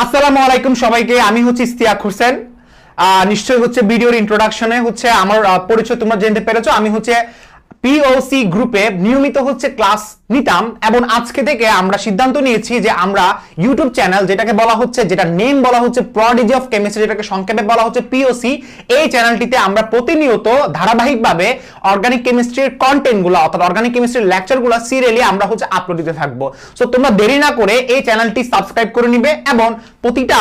আসসালামু আলাইকুম সবাইকে। আমি হচ্ছে ইস্তিয়াক হোসেন। নিশ্চয়ই হচ্ছে ভিডিওর ইন্ট্রোডাকশনে হচ্ছে আমার পরিচয় তোমরা জানতে পেরেছো। আমি হচ্ছে পিওসি গ্রুপে নিয়মিত হচ্ছে ক্লাস নিতাম এবং আজকে থেকে আমরা সিদ্ধান্ত নিয়েছি যে আমরা ইউটিউব চ্যানেল যেটাকে বলা হচ্ছে, যেটা নেম বলা হচ্ছে প্রডিজি অফ কেমিস্ট্রি, যেটাকে সংক্ষেপে বলা হচ্ছে পিওসি, এই চ্যানেলটিতে আমরা প্রতিনিয়ত ধারাবাহিকভাবে অর্গানিক কেমিস্ট্রির কন্টেন্টগুলো অর্থাৎ অর্গানিক কেমিস্ট্রির লেকচারগুলো সিরিয়ালি আমরা হচ্ছে আপলোড দিতে থাকবো। সো তোমরা দেরি না করে এই চ্যানেলটি সাবস্ক্রাইব করে নিবে এবং প্রতিটা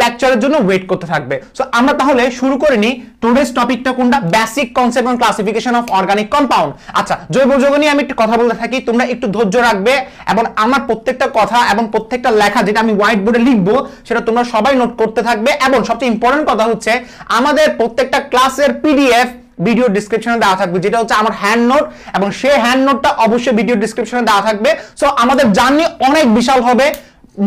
লেকচারের জন্য ওয়েট করতে থাকবে। সো আমরা তাহলে শুরু করে নিই। টুডেস টপিকটা কোনটা? বেসিক কনসেপ্ট এবং ক্লাসিফিকেশন অফ অর্গানিক কম্পাউন্ড। আচ্ছা, জৈব যৌগ নিয়ে আমি একটু কথা বলতে থাকি, তোমরা একটু ধৈর্য রাখবে এবং আমার প্রত্যেকটা কথা এবং প্রত্যেকটা লেখা যেটা আমি হোয়াইট বোর্ডে লিখবো সেটা তোমরা সবাই নোট করতে থাকবে। এবং সবচেয়ে ইম্পর্টেন্ট কথা হচ্ছে আমাদের প্রত্যেকটা ক্লাসের পিডিএফ ভিডিও ডেসক্রিপশনে দেওয়া থাকবে, যেটা হচ্ছে আমার হ্যান্ড নোট, এবং সেই হ্যান্ড নোটটা অবশ্যই ভিডিও ডেসক্রিপশনে দেওয়া থাকবে। সো আমাদের জার্নি অনেক বিশাল হবে।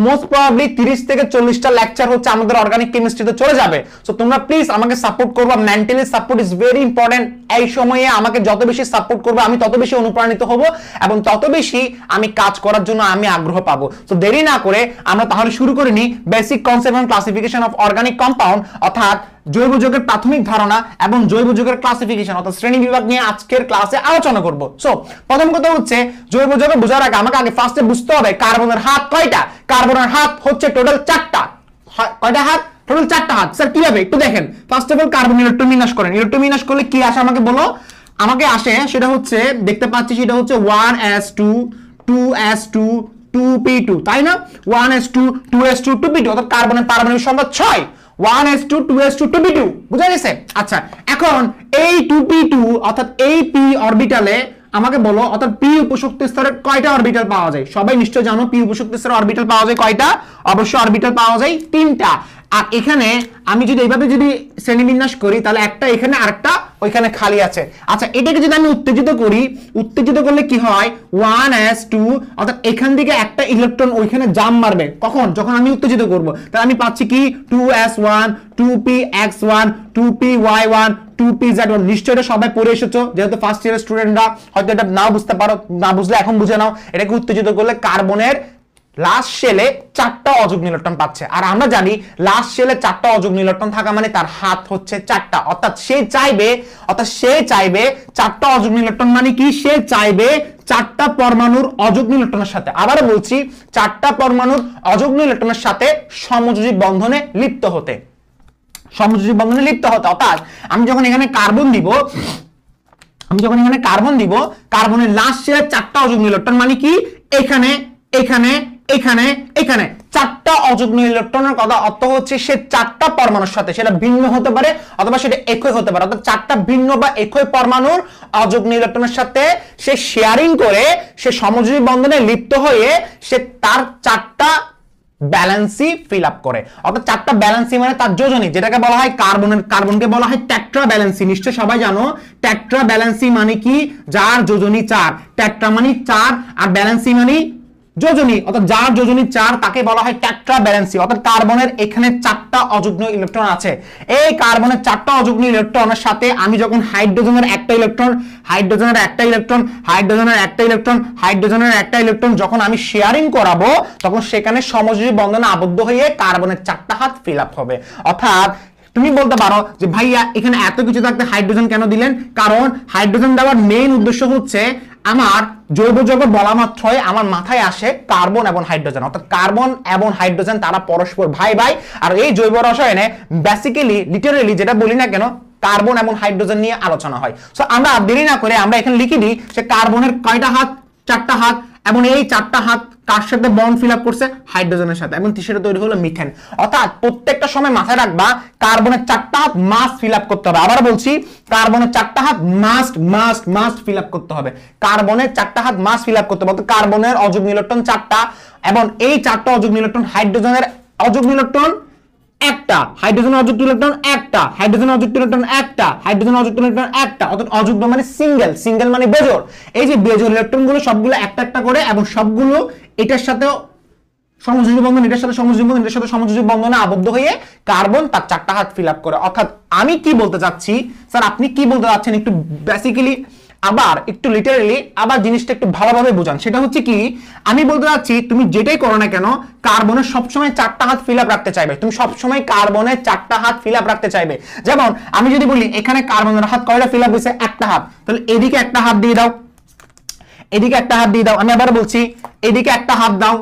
মোস্ট প্রবাবলি 30 থেকে 40টা লেকচার হচ্ছে আমাদের অর্গানিক কেমিস্ট্রিতে চলে যাবে। সো তোমরা প্লিজ আমাকে সাপোর্ট করবা। Mentally support is very important. এই সময়ে আমাকে যত বেশি সাপোর্ট করবে আমি তত বেশি অনুপ্রাণিত হব এবং তত বেশি আমি কাজ করার জন্য আমি আগ্রহ পাবো। তো দেরি না করে আমরা তাহলে শুরু করে নিই। বেসিক কনসেপ্ট এবং ক্লাসিফিকেশন অফ অর্গানিক কম্পাউন্ড, অর্থাৎ জৈব যৌগের প্রাথমিক ধারণা এবং জৈব যৌগের ক্লাসিফিকেশন অর্থাৎ শ্রেণী বিভাগ নিয়ে আজকের ক্লাসে আলোচনা করব। সো প্রথম কথা হচ্ছে জৈব যৌগ বোঝার আগে আমাকে আগে ফার্স্টে বুঝতে হবে কার্বনের হাত কয়টা। কার্বনের হাত হচ্ছে টোটাল 4টা। কয়টা হাত? টোটাল 4টা হাত। স্যার কিভাবে? একটু দেখেন। First of all carbon electron বিন্যাস করেন। ইলেকট্রন বিন্যাস করলে কি আসে আমাকে বলো। আমাকে আসে সেটা হচ্ছে, দেখতে পাচ্ছি সেটা হচ্ছে 1s2 2s2 2p2, তাই না? 1s2 2s2 2p2 অর্থাৎ কার্বনের পারমাণবিক সংখ্যা 6। 1s2 2s2 2p2 বুঝা গেছে? আচ্ছা, এখন এই 2p2 অর্থাৎ এই p অরবিটালে আমাকে বলো, অর্থাৎ p উপশক্তি স্তরের কয়টা অরবিটাল পাওয়া যায়? সবাই নিশ্চয় জানো p উপশক্তি স্তরের অরবিটাল পাওয়া যায় কয়টা? অবশ্যই অরবিটাল পাওয়া যায় 3টা। আর এখানে আমি যদি এইভাবে যদি শ্রেণীবিন্যাস করি তাহলে একটা এখানে আরেকটা ওইখানে খালি আছে। আচ্ছা, এটাকে যদি আমি উত্তেজিত করি, উত্তেজিত করলে কি হয়? 1s2 অর্থাৎ এখান থেকে একটা ইলেকট্রন ওইখানে জাম্প মারবে। কখন? যখন আমি উত্তেজিত করব। তাহলে আমি পাচ্ছি কি 2s1 2px1 2py1 2pz1। নিশ্চয়ই এটা সবাই পড়ে এসেছো, যেহেতু ফার্স্ট ইয়ারের স্টুডেন্টরা হয়তো এটা নাও বুঝতে পারো, না বুঝলে এখন বুঝে নাও। এটাকে উত্তেজিত করলে কার্বনের লাস্ট শেলে 4টা অযুগ্ম ইলেকট্রন পাচ্ছে। আর আমরা জানি লাস্ট শেলে 4টা অযুগ্ম ইলেকট্রন থাকা মানে তার হাত হচ্ছে 4টা। অর্থাৎ সে চাইবে 4টা অযুগ্ম ইলেকট্রন মানে কি? সে চাইবে 4টা পরমাণুর অযুগ্ম ইলেকট্রনের সাথে, আবারও বলছি 4টা পরমাণুর অযুগ্ম ইলেকট্রনের সাথে সমযোজী বন্ধনে লিপ্ত হতে। সমযোজী বন্ধনে লিপ্ত হতে অর্থাৎ আমি যখন এখানে কার্বন দিব, কার্বনের লাস্ট শেলে 4টা অযুগ্ম ইলেকট্রন মানে কি? এখানে এখানে এখানে এখানে 4টা অযুগ্ম ইলেকট্রনের কথা অর্থ হচ্ছে সে 4টা পরমাণুর সাথে, সেটা ভিন্ন হতে পারে অথবা সেটা একই হতে পারে, অর্থাৎ 4টা ভিন্ন বা একই পরমাণুর অযুগ্ম ইলেকট্রনের সাথে সে শেয়ারিং করে, সে সমযোজী বন্ধনে লিপ্ত হয়ে সে তার 4টা ব্যালেন্সি ফিল আপ করে। অর্থাৎ 4টা ব্যালেন্সি মানে তার যোজনী, যেটাকে বলা হয় কার্বনকে বলা হয় টেট্রা ব্যালেন্সি। নিশ্চয় সবাই জানো টেট্রা ব্যালেন্সি মানে কি? যার যোজনী 4। টেট্রা মানে 4 আর ব্যালেন্সি মানে যোজনী, অর্থাৎ যার যোজনী 4 তাকে বলা হয় টেট্রা ব্যালেন্সি। অর্থাৎ কার্বনের এখানে 4টা অযুগ্ম ইলেকট্রন আছে। এই কার্বনের 4টা অযুগ্ম ইলেকট্রনের সাথে আমি যখন হাইড্রোজেনের একটা ইলেকট্রন যখন আমি শেয়ারিং করাবো তখন সেখানে সমযোজী বন্ধনে আবদ্ধ হয়ে কার্বনের 4টা হাত ফিল আপ হবে। অর্থাৎ তুমি বলতে পারো যে ভাইয়া এখানে এত কিছু থাকতে হাইড্রোজেন কেন দিলেন? কারণ হাইড্রোজেন দেওয়ার মেইন উদ্দেশ্য হচ্ছে আমার জৈব যৌগ বলা মাত্রই আমার মাথায় আসে কার্বন এবং হাইড্রোজেন। অর্থাৎ কার্বন এবং হাইড্রোজেন তারা পরস্পর ভাই ভাই। আর এই জৈব রসায়নে বেসিক্যালি লিটারেলি যেটা বলি না কেন, কার্বন এবং হাইড্রোজেন নিয়ে আলোচনা হয়। সো আমরা দেরি না করে আমরা এখানে লিখে দিই যে কার্বনের কয়টা হাত? 4টা হাত। এবং এই 4টা হাত কার সাথে বন্ড ফিল আপ করছে? হাইড্রোজেনের সাথে, এবং সেটা তৈরি হলো মিথেন। অর্থাৎ প্রত্যেকটা সময় মাথায় রাখবা কার্বনের 4টা হাত মাস্ট ফিল আপ করতে হবে। আবার বলছি কার্বনের 4টা হাত মাস্ট ফিল আপ করতে হবে। কার্বনের 4টা হাত মাস্ট ফিল আপ করতে হবে। কার্বনের অযুগ্ম ইলেকট্রন 4টা এবং এই 4টা অযুগ্ম ইলেকট্রন, হাইড্রোজেনের অযুগ্ম ইলেকট্রন একটা, হাইড্রোজেনের অযুগ্ম ইলেকট্রন একটা, হাইড্রোজেনের অযুগ্ম ইলেকট্রন একটা, হাইড্রোজেনের অযুগ্ম ইলেকট্রন একটা। অর্থাৎ অযুগ্ম মানে সিঙ্গেল মানে বেজোড়। এই যে বেজোড় ইলেকট্রনগুলো সবগুলো একটা একটা করে এবং সবগুলো এটার সাথে সমযোজী বন্ধন, এটার সাথে সমযোজী বন্ধন, এটার সাথে সমযোজী বন্ধনে আবদ্ধ হয়ে কার্বন তার 4টা হাত ফিল আপ করে। অর্থাৎ আমি কি বলতে চাচ্ছি, স্যার আপনি কি বলতে চাচ্ছেন একটু বেসিক্যালি আবার একটু লিটারালি আবার জিনিসটা একটু ভালোভাবে বোঝান। সেটা হচ্ছে কি, আমি বলতে চাচ্ছি তুমি যেটাই করো না কেন কার্বনের সবসময় 4টা হাত ফিল আপ রাখতে চাইবে, তুমি সবসময় কার্বনের 4টা হাত ফিল আপ রাখতে চাইবে। যেমন আমি যদি বলি এখানে কার্বনের হাত কয়টা ফিল আপ হয়েছে, একটা হাত, তাহলে এদিকে একটা হাত দিয়ে দাও, এদিকে একটা হাত দিয়ে দাও। আমি আবার বলছি এদিকে একটা হাত দাও,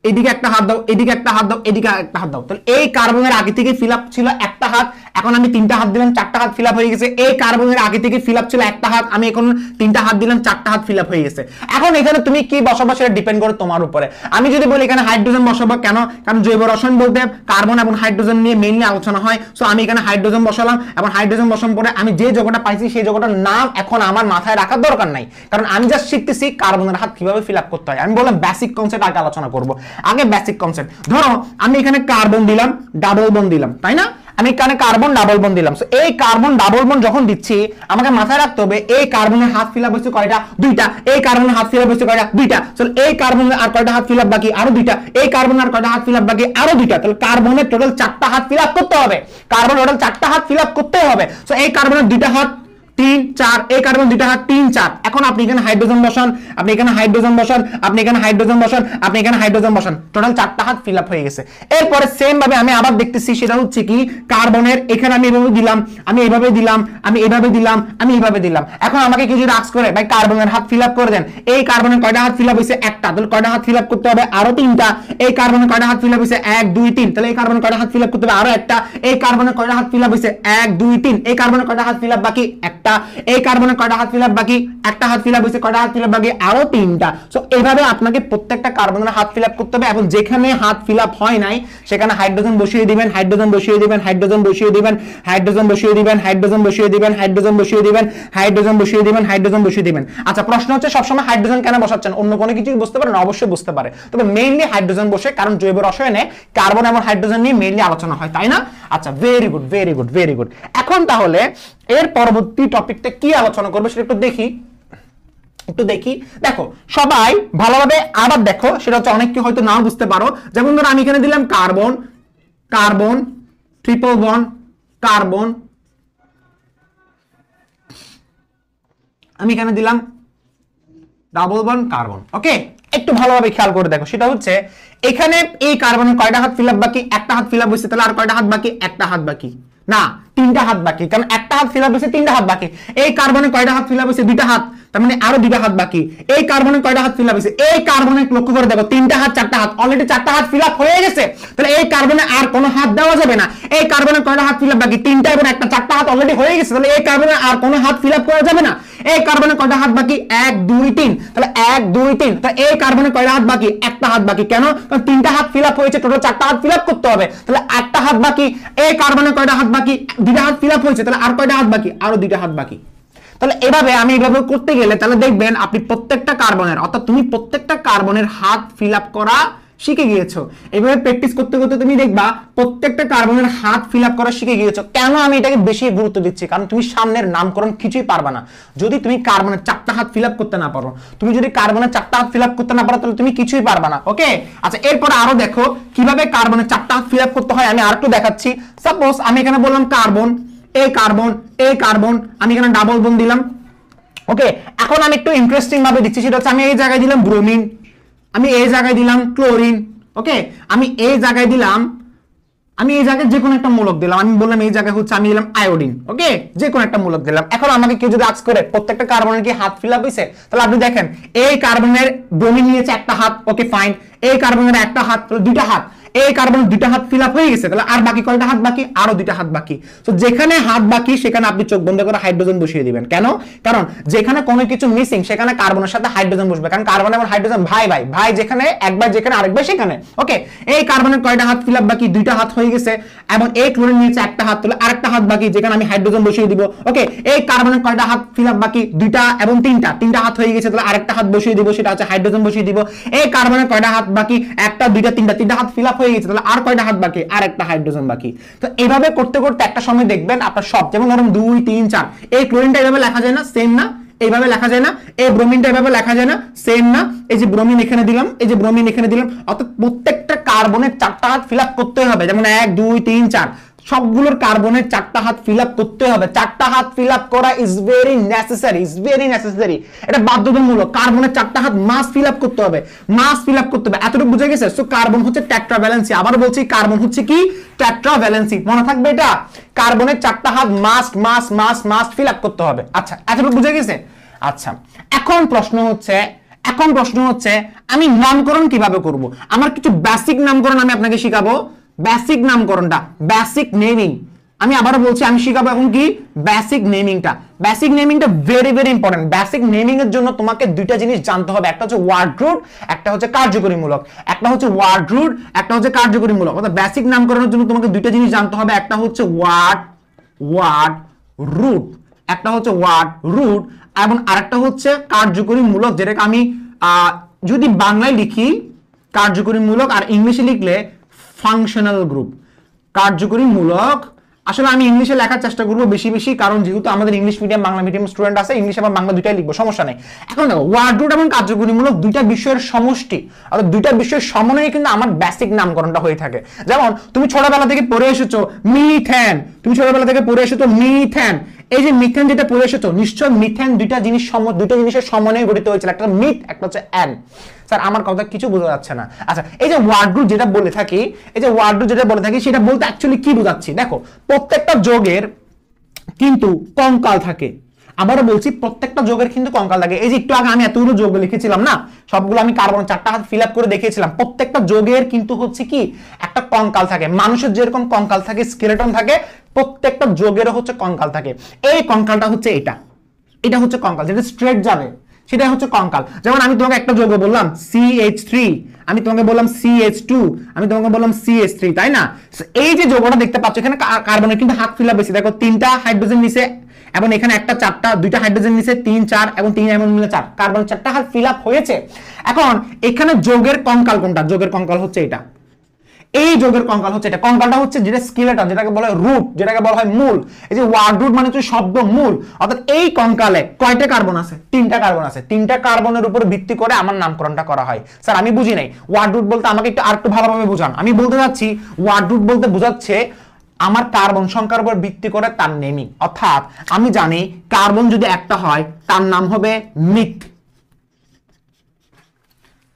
এদিকে একটা হাত দাও, এদিকে একটা হাত দাও, এদিকে একটা হাত দাও। তাহলে এই কার্বনের আগে থেকে ফিল আপ ছিল একটা হাত, এখন আমি 3টা হাত দিলাম, 4টা হাত ফিল আপ হয়ে গেছে। এই কার্বনের আগে থেকে ফিল আপ ছিল একটা হাত, আমি এখন 3টা হাত দিলাম, 4টা হাত ফিল আপ হয়ে গেছে। এখন এখানে তুমি কি বসাবো সেটা ডিপেন্ড করে তোমার উপরে। আমি যদি বলি এখানে হাইড্রোজেন বসাবো, কেন? কারণ জৈব রসায়ন বলতে কার্বন এবং হাইড্রোজেন নিয়ে মেইনলি আলোচনা হয়। সো আমি এখানে হাইড্রোজেন বসালাম, এবং হাইড্রোজেন বসানোর পরে আমি যে যৌগটা পাইছি সেই যৌগটার নাম এখন আমার মাথায় রাখার দরকার নাই, কারণ আমি জাস্ট শিখতেছি কার্বনের হাত কিভাবে ফিল আপ করতে হয়। আমি বললাম বেসিক কনসেপ্ট আগে আলোচনা করব, আগে বেসিক কনসেপ্ট। ধরো আমি এখানে কার্বন দিলাম, ডাবল বন্ড দিলাম, তাই না? আমি এখানে কার্বন ডাবল বন্ড দিলাম। সো এই কার্বন ডাবল বন্ড যখন দিচ্ছি আমাকে মাথায় রাখতে হবে এই কার্বনের হাত ফিল আপ হচ্ছে কয়টা, 2টা। এই কার্বনের হাত ফিল আপ হচ্ছে কয়টা, 2টা। সো এই কার্বনের আর কয়টা হাত ফিল আপ বাকি, আরো 2টা। এই কার্বনের আর কয়টা হাত ফিল আপ বাকি, আরো 2টা। তাহলে কার্বনের টোটাল 4টা হাত ফিল আপ করতে হবে, কার্বন টোটাল 4টা হাত ফিল আপ করতে হবে। সো এই কার্বনের 2টা হাত 3 4, এই কার্বন 2টা হাত 3 4। এখন আপনি এখানে হাইড্রোজেন বসান, আপনি এখানে হাইড্রোজেন বসান, আপনি এখানে হাইড্রোজেন বসান, আপনি এখানে হাইড্রোজেন বসান, টোটাল 4টা হাত ফিল আপ হয়ে গেছে। এরপরে সেম ভাবে আমি আবার দেখতেছি, সেটা হচ্ছে কি কার্বনের এখানে আমি এভাবে দিলাম, আমি এভাবে দিলাম, আমি এভাবে দিলাম, আমি এভাবে দিলাম। এখন আমাকে কেউ যদি আস্ক করে ভাই কার্বনের হাত ফিল আপ করে দেন, এই কার্বনের কয়টা হাত ফিল আপ হইছে, একটা। তাহলে কয়টা হাত ফিল আপ করতে হবে, আরো 3টা। এই কার্বনের কয়টা হাত ফিল আপ হইছে, 1 2 3। তাহলে এই কার্বনের কয়টা হাত ফিল আপ করতে হবে, আরো একটা। এই কার্বনের কয়টা হাত ফিল আপ হইছে, 1 2 3। এই কার্বনের কয়টা হাত ফিল আপ বাকি, একটা। এই কার্বনের কয়টা হাত ফিল আপ বাকি, একটা হাত ফিল আপ হইছে, কয়টা হাত ফিল আপ বাকি, আরো 3টা। সো এইভাবে আপনাকে প্রত্যেকটা কার্বনের হাত ফিল আপ করতে হবে, এবং যেখানে হাত ফিল আপ হয় নাই সেখানে হাইড্রোজেন বসিয়ে দিবেন, হাইড্রোজেন বসিয়ে দিবেন, হাইড্রোজেন বসিয়ে দিবেন, হাইড্রোজেন বসিয়ে দিবেন, হাইড্রোজেন বসিয়ে দিবেন, হাইড্রোজেন বসিয়ে দিবেন, হাইড্রোজেন বসিয়ে দিবেন, হাইড্রোজেন বসিয়ে দিবেন। আচ্ছা, প্রশ্ন হচ্ছে সবসময় হাইড্রোজেন কেন বসাচ্ছেন, অন্য কোনো কিছু বুঝতে পারেন? অবশ্যই বুঝতে পারে, তবে মেইনলি হাইড্রোজেন বসে, কারণ জৈব রসায়নে কার্বন এবং হাইড্রোজেন নিয়ে মেইনলি আলোচনা হয়, তাই না? আচ্ছা, very good, very good, very good. এখন তাহলে এর পরবর্তী টপিকটা কি আলোচনা করবে সেটা একটু দেখি, একটু দেখি। দেখো সবাই ভালোভাবে আবার দেখো, সেটা হচ্ছে অনেকে হয়তো নাও বুঝতে পারো। যেমন ধরো আমি এখানে দিলাম carbon, carbon triple bond, carbon, আমি এখানে দিলাম ডাবল বন্ড কার্বন। ওকে, একটু ভালোভাবে খেয়াল করে দেখো, সেটা হচ্ছে এখানে এই কার্বনের কয়টা হাত ফিল আপ বাকি, একটা হাত ফিল আপ হয়েছে, তাহলে আর কয়টা হাত বাকি, একটা হাত বাকি না, 3টা হাত বাকি, কারণ একটা হাত ফিল আপ হয়েছে, 3টা হাত বাকি। এই কার্বনের কয়টা হাত ফিল আপ হয়েছে, 2টা হাত, তার মানে আরো 2টা হাত বাকি। এই কার্বনের কয়টা হাত ফিল আপ হয়েছে, এই কার্বনের লক্ষ্য করে দেখো 3টা হাত 4টা হাত, অলরেডি 4টা হাত ফিল আপ হয়ে গেছে। তাহলে এই কার্বনে আর কোনো হাত দেওয়া যাবে না। এই কার্বনের কয়টা হাত ফিল আপ বাকি, 3টা এবং একটা, 4টা হাত অলরেডি হয়ে গেছে। তাহলে এই কার্বনে আর কোনো হাত ফিল আপ করা যাবে না। এই কার্বনের কয়টা হাত বাকি, 1 2 3। তাহলে 1 2 3, তাহলে এই কার্বনের কয়টা হাত বাকি, একটা হাত বাকি। কেন? কারণ 3টা হাত ফিল আপ হয়েছে, টোটাল 4টা হাত ফিল আপ করতে হবে। তাহলে একটা হাত বাকি। এই কার্বনের কয়টা হাত বাকি, 2টা হাত ফিল আপ হয়েছে, তাহলে আর কয়টা হাত বাকি, আরো 2টা হাত বাকি। তাহলে এভাবে আমি এইভাবে করতে গেলে তাহলে দেখবেন আপনি প্রত্যেকটা কার্বনের, অর্থাৎ তুমি প্রত্যেকটা কার্বনের হাত ফিল আপ করা শিখে গিয়েছো। এইভাবে প্র্যাকটিস করতে করতে তুমি দেখবা প্রত্যেকটা কার্বনের হাত ফিল আপ করা শিখে গিয়েছো। কেন আমি এটাকে বেশি গুরুত্ব দিচ্ছি? কারণ তুমি সামনের নামকরণ কিছুই পারবা না যদি তুমি কার্বনের 4টা হাত ফিল আপ করতে না পারো। তুমি যদি কার্বনের 4টা হাত ফিল আপ করতে না পারো তাহলে তুমি কিছুই পারবা না। ওকে, আচ্ছা, এরপর আরো দেখো কিভাবে কার্বনের 4টা হাত ফিল আপ করতে হয়। আমি আরেকটু দেখাচ্ছি। সাপোজ আমি এখানে বললাম কার্বন, এই কার্বন, এই কার্বন, আমি এখানে ডাবল বন্ড দিলাম। ওকে, এখন আমি একটু ইন্টারেস্টিং ভাবে দিচ্ছি, সেটা হচ্ছে আমি এই জায়গায় দিলাম ব্রোমিন, আমি এই জায়গায় দিলাম ক্লোরিন। ওকে, আমি এই জায়গায় দিলাম, আমি এই জায়গায় যে কোনো একটা মূলক দিলাম। আমি বললাম এই জায়গায় হচ্ছে আমি দিলাম আয়োডিন। ওকে, যে কোনো একটা মূলক দিলাম। এখন আমাকে কেউ যদি আস্ক করে প্রত্যেকটা কার্বনের কি হাত ফিল আপ হইছে, তাহলে আপনি দেখেন এই কার্বনের ব্রোমিন নিয়েছে একটা হাত, ওকে ফাইন। এই কার্বনের একটা হাত, তাহলে 2টা হাত। এই কার্বনের 2টা হাত ফিল আপ হয়ে গেছে, তাহলে আর বাকি কয়টা হাত বাকি, আরো 2টা হাত বাকি। তো যেখানে হাত বাকি সেখানে আপনি চোখ বন্ধ করে হাইড্রোজেন বসিয়ে দিবেন। কেন? কারণ যেখানে কোনো কিছু মিসিং সেখানে কার্বনের সাথে হাইড্রোজেন বসবে, কারণ কার্বন এবং হাইড্রোজেন ভাই ভাই ভাই, যেখানে একবার যেখানে আরেকবার সেখানে। ওকে, এই কার্বনের কয়টা হাত ফিল আপ বাকি, 2টা হাত হয়ে গেছে, এবং এই ক্লোরিন নিয়েছে একটা হাত, তাহলে আরেকটা হাত বাকি যেখানে আমি হাইড্রোজেন বসিয়ে দিব। ওকে, এই কার্বনের কয়টা হাত ফিল আপ বাকি, 2টা এবং 3টা হাত হয়ে গেছে, তাহলে আরেকটা হাত বসিয়ে দিব, সেটা হচ্ছে হাইড্রোজেন বসিয়ে দিব। এই কার্বনের কয়টা হাত বাকি, একটা 2টা 3টা হাত ফিল আপ হয়ে গেছে, তাহলে আর কয়টা হাত বাকি, আর একটা হাইড্রোজেন বাকি। তো এইভাবে করতে করতে একটা সময় দেখবেন আপনার সব, যেমন ধরুন 2 3 4, এই ক্লোরিনটা এইভাবে লেখা যায় না, সেম না? এইভাবে লেখা যায় না? এই ব্রোমিনটা এইভাবে লেখা যায় না, সেম না? এই যে ব্রোমিন এখানে দিলাম, এই যে ব্রোমিন এখানে দিলাম, অর্থাৎ প্রত্যেকটা কার্বনের 4টা হাত ফিল আপ করতে হবে। যেমন 1 2 3 4, সবগুলোর কার্বনের 4টা হাত ফিল আপ করতে হবে। 4টা হাত ফিল আপ করা ইজ ভেরি নেসেসারি, এটা বাধ্যতামূলক। কার্বনের 4টা হাত মাস ফিল আপ করতে হবে, এতটুকু বুঝে গেছে? সো কার্বন হচ্ছে টেট্রাভ্যালেন্সি। আবার বলছি, কার্বন হচ্ছে কি? টেট্রাভ্যালেন্সি। মনে থাকবে এটা, কার্বনের 4টা হাত মাস্ট ফিল আপ করতে হবে। আচ্ছা, এতটুকু বুঝে গেছে? আচ্ছা, এখন প্রশ্ন হচ্ছে আমি নামকরণ কিভাবে করব? আমার কিছু বেসিক নামকরণ আমি আপনাকে শিখাবো। বেসিক নামকরণটা, বেসিক নেমিং, আমি আবারও বলছি, আমি শিখাবো এখন কি? বেসিক নেমিংটা। বেসিক নেমিংটা ভেরি ইম্পর্টেন্ট। বেসিক নেমিং এর জন্য তোমাকে দুইটা জিনিস জানতে হবে, একটা হচ্ছে ওয়ার্ড রুট, একটা হচ্ছে কার্যকরীমূলক। অর্থাৎ বেসিক নামকরণের জন্য তোমাকে দুইটা জিনিস জানতে হবে, একটা হচ্ছে ওয়ার্ড রুট, এবং আরেকটা হচ্ছে কার্যকরীমূলক, যেটাকে আমি যদি বাংলায় লিখি কার্যকরীমূলক, আর ইংলিশে লিখলে ফাংশনাল গ্রুপ। কার্যকরীমূলক আসলে আমি ইংলিশে লেখার চেষ্টা করবো বেশি, কারণ যেহেতু আমাদের English medium Bangla medium student আছে, ইংলিশ এবং বাংলা দুইটাই লিখবো, সমস্যা নেই। এখন দেখো, ওয়ার্ড রুট এবং কার্যকরীমূলক দুইটা বিষয়ের সমষ্টি, আর দুইটা বিষয়ের সমন্বয়ে কিন্তু আমার বেসিক নামকরণটা হয়ে থাকে। যেমন তুমি ছোটবেলা থেকে পড়ে এসেছো মিথেন, এই যে মিথেন যেটা পড়ে এসেছো, নিশ্চয় মিথেন দুইটা জিনিসের সমন্বয়ে গঠিত হয়েছিল, একটা মিথ, একটা হচ্ছে অ্যান। স্যার আমার কথা কিছু বোঝা যাচ্ছে না। আচ্ছা, এই যে ওয়ার্ড রুট যেটা বলে থাকি, সেটা বলতে অ্যাকচুয়ালি কি বোঝাচ্ছি? দেখো, প্রত্যেকটা যোগের কিন্তু কঙ্কাল থাকে। আবারও বলছি, প্রত্যেকটা যোগের কিন্তু কঙ্কাল থাকে। এই যে একটু আগে আমি এতগুলো যোগ লিখেছিলাম না, সবগুলো আমি কার্বন 4টা হাত ফিল আপ করে দেখিয়েছিলাম। প্রত্যেকটা যোগের কিন্তু হচ্ছে কি একটা কঙ্কাল থাকে। মানুষের যেরকম কঙ্কাল থাকে, স্কেলেটন থাকে, প্রত্যেকটা যোগেরও হচ্ছে কঙ্কাল থাকে। এই কঙ্কালটা হচ্ছে এটা হচ্ছে কঙ্কাল, যেটা স্ট্রেট যাবে সেটাই হচ্ছে কঙ্কাল। যেমন আমি তোমাকে একটা যৌগ বললাম CH3, আমি তোমাকে বললাম CH2, আমি তোমাকে বললাম CH3, তাই না? এই যে যৌগটা দেখতে পাচ্ছ, এখানে কার্বনের কিন্তু হাত ফিল আপ বেশি। দেখো, 3টা হাইড্রোজেন নিচে, এবং এখানে একটা 4টা, 2টা হাইড্রোজেন নিচে 3 4, এবং 3 এমন মিলে 4, কার্বনের 4টা হাত ফিল আপ হয়েছে। এখন এখানে যোগের কঙ্কাল কোনটা? যোগের কঙ্কাল হচ্ছে এটা। এই যোগের কঙ্কাল হচ্ছে এটা। কঙ্কালটা হচ্ছে যেটা স্কেলেটন, যেটাকে বলা হয় রুট, যেটাকে বলা হয় মূল। এই যে ওয়ার্ড রুট মানে হচ্ছে শব্দ মূল। অর্থাৎ এই কঙ্কালে কয়টা কার্বন আছে? 3টা কার্বন আছে। 3টা কার্বনের উপর ভিত্তি করে আমার নামকরণটা করা হয়। স্যার আমি বুঝি নাই, ওয়ার্ড রুট বলতে আমাকে একটু আরেকটু ভালোভাবে বুঝান। আমি বলতে যাচ্ছি, ওয়ার্ড রুট বলতে বোঝাচ্ছে আমার কার্বন সংখ্যার উপর ভিত্তি করে তার নেমিং। অর্থাৎ আমি জানি কার্বন যদি একটা হয় তার নাম হবে মিথ।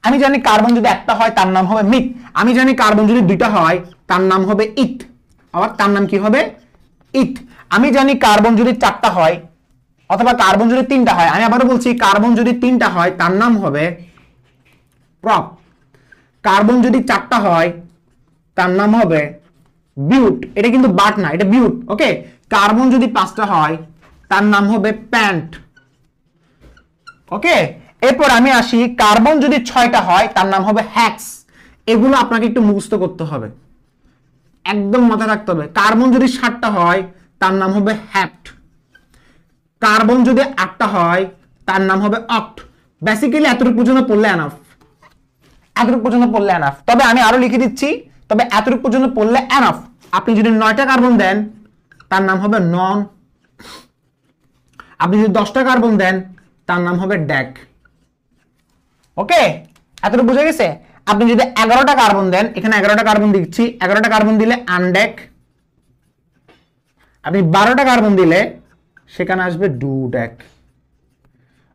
আমি জানি কার্বন যদি একটা হয় তার নাম হবে মিথ। আমি জানি কার্বন যদি দুইটা হয় তার নাম হবে ইথ। আবার তার নাম কি হবে? ইথ। আমি জানি কার্বন যদি 4টা হয়, অথবা কার্বন যদি 3টা হয়, আমি আবারও বলছি, কার্বন যদি 3টা হয় তার নাম হবে প্রপ। কার্বন যদি 4টা হয় তার নাম হবে বিউট। এটা কিন্তু বাট না, এটা বিউট। ওকে, কার্বন যদি 5টা হয় তার নাম হবে প্যান্ট। ওকে, এরপর আমি আসি, কার্বন যদি 6টা হয় তার নাম হবে হ্যাক্স। এগুলো আপনাকে একটু মুখস্থ করতে হবে, একদম মাথায় রাখতে হবে। কার্বন যদি 7টা হয় তার নাম হবে হ্যাপ্ট। কার্বন যদি 8টা হয় তার নাম হবে অক্ট। বেসিক্যালি এতটুকু পর্যন্ত পড়লে এনাফ। তবে আমি আরো লিখে দিচ্ছি, তবে এতটুকু পর্যন্ত পড়লে এনাফ। আপনি যদি 9টা কার্বন দেন তার নাম হবে নন। আপনি যদি 10টা কার্বন দেন তার নাম হবে ড্যাক। ওকে, এতটুকু বুঝে গেছে? আপনি যদি 11টা কার্বন দেন, এখানে 11টা কার্বন দিচ্ছি, 11টা কার্বন দিলে আনড্যাক। আপনি 12টা কার্বন দিলে সেখানে আসবে ডুড্যাক।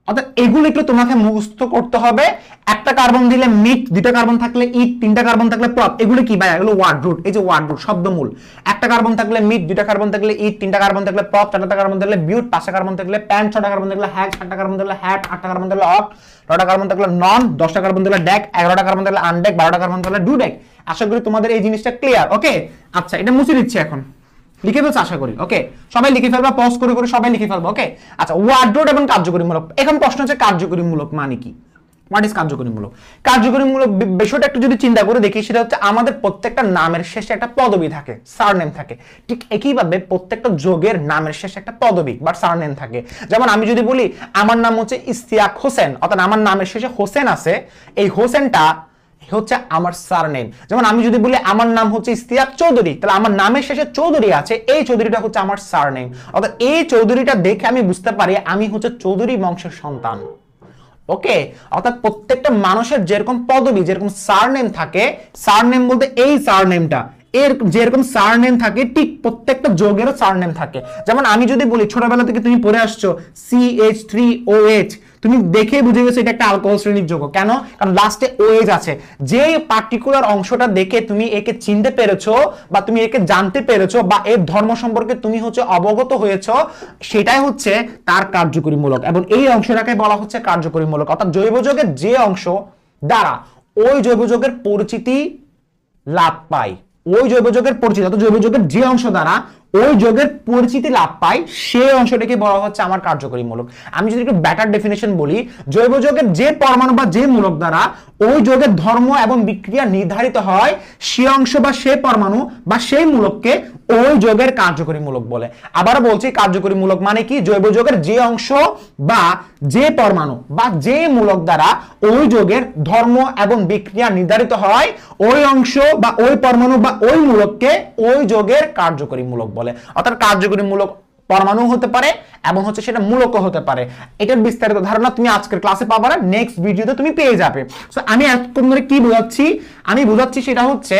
অর্থাৎ এগুলো একটু তোমাকে মুখস্থ করতে হবে। একটা কার্বন দিলে মিথ, 2টা কার্বন থাকলে ইথ, 3টা কার্বন থাকলে প্রপ। এগুলো কি ভাই? এগুলো ওয়ার্ড রুট। এই যে ওয়ার্ড রুট, শব্দমূল। একটা কার্বন থাকলে মিথ, 2টা কার্বন থাকলে ইথ, 3টা কার্বন থাকলে প্রপ, 4টা কার্বন থাকলে বিউট, 5টা কার্বন থাকলে প্যান, 6টা কার্বন থাকলে হ্যাক, 7টা কার্বন থাকলে হ্যাট, 8টা কার্বন থাকলে অক্ট, 9টা কার্বন থাকলে নন, 10টা কার্বন থাকলে ড্যাক, 11টা কার্বন থাকলে আনড্যাক, 12টা কার্বন থাকলে ডুড্যাক। আশা করি তোমাদের এই জিনিসটা ক্লিয়ার। ওকে, আচ্ছা, এটা মুছে দিচ্ছি এখন। লিখে ফেলছো আশা করি। ওকে, সবাই লিখে ফেলবা, পজ করে করে সবাই লিখে ফেলবো। ওকে, আচ্ছা, ওয়ার্ড রুট এবং কার্যকরীমূলক। এখন প্রশ্ন হচ্ছে কার্যকরীমূলক মানে কি? What is কার্যকরীমূলক? কার্যকরীমূলক বিষয়টা একটু যদি চিন্তা করে দেখি, সেটা হচ্ছে আমাদের প্রত্যেকটা নামের শেষে একটা পদবী থাকে, সারনেম থাকে। ঠিক একইভাবে প্রত্যেকটা যোগের নামের শেষে একটা পদবী বা সারনেম থাকে। যেমন আমি যদি বলি আমার নাম হচ্ছে ইশতিয়াক হোসেন, অর্থাৎ আমার নামের শেষে হোসেন আছে, এই হোসেনটা হচ্ছে আমার সারনেম। যেমন আমি যদি বলি আমার নাম হচ্ছে ইশতিয়াক চৌধুরী, তাহলে আমার নামের শেষে চৌধুরী আছে, এই চৌধুরীটা হচ্ছে আমার সারনেম। অর্থাৎ এই চৌধুরীটা দেখে আমি বুঝতে পারি আমি হচ্ছে চৌধুরী বংশের সন্তান। ওকে, অর্থাৎ প্রত্যেকটা মানুষের যেরকম পদবী, যেরকম সারনেম থাকে, সারনেম বলতে এই সারনেমটা, এর যেরকম সারনেম থাকে ঠিক প্রত্যেকটা যৌগেরও সারনেম থাকে। যেমন আমি যদি বলি ছোটবেলা থেকে তুমি পড়ে আসছো CH3OH, তুমি দেখে বুঝে গেছো এটা একটা অ্যালকোহল শ্রেণীর যৌগ। কেন? কারণ লাস্টে OH আছে। যে পার্টিকুলার অংশটা দেখে তুমি একে চিনতে পেরেছো বা তুমি একে জানতে পেরেছো বা এর ধর্ম সম্পর্কে তুমি হচ্ছে অবগত হয়েছো, সেটাই হচ্ছে তার কার্যকরীমূলক, এবং এই অংশটাকে বলা হচ্ছে কার্যকরীমূলক। অর্থাৎ জৈব যৌগের যে অংশ দ্বারা ওই জৈব যৌগের পরিচিতি লাভ পায়, ওই জৈব যৌগের পরিচিতি অর্থাৎ জৈব যৌগের যে অংশ দ্বারা ওই যৌগের পরিচিতি লাভ পায় সেই অংশটাকে বলা হচ্ছে আমার কার্যকরীমূলক। আমি যদি একটু বেটার ডেফিনেশন বলি, জৈব যৌগের যে পরমাণু বা যে মূলক দ্বারা ওই যৌগের ধর্ম এবং বিক্রিয়া নির্ধারিত হয় সে অংশ বা সে পরমাণু বা সেই মূলককে ওই যৌগের কার্যকরীমূলক বলে। আবার বলছি, কার্যকরীমূলক মানে কি? জৈব যৌগের যে অংশ বা যে পরমাণু বা যে মূলক দ্বারা ওই যৌগের ধর্ম এবং বিক্রিয়া নির্ধারিত হয় ওই অংশ বা ওই পরমাণু বা ওই মূলককে ওই যৌগের কার্যকরীমূলক বলে। অর্থাৎ কার্যকরীমূলক পরমাণু হতে পারে এবং হচ্ছে সেটা মূলকও হতে পারে। এটার বিস্তারিত ধারণা তুমি আজকের ক্লাসে পাবে না, নেক্সট ভিডিওতে তুমি পেয়ে যাবে। সো আমি এতক্ষণ ধরে কি বোঝাচ্ছি? আমি বোঝাচ্ছি সেটা হচ্ছে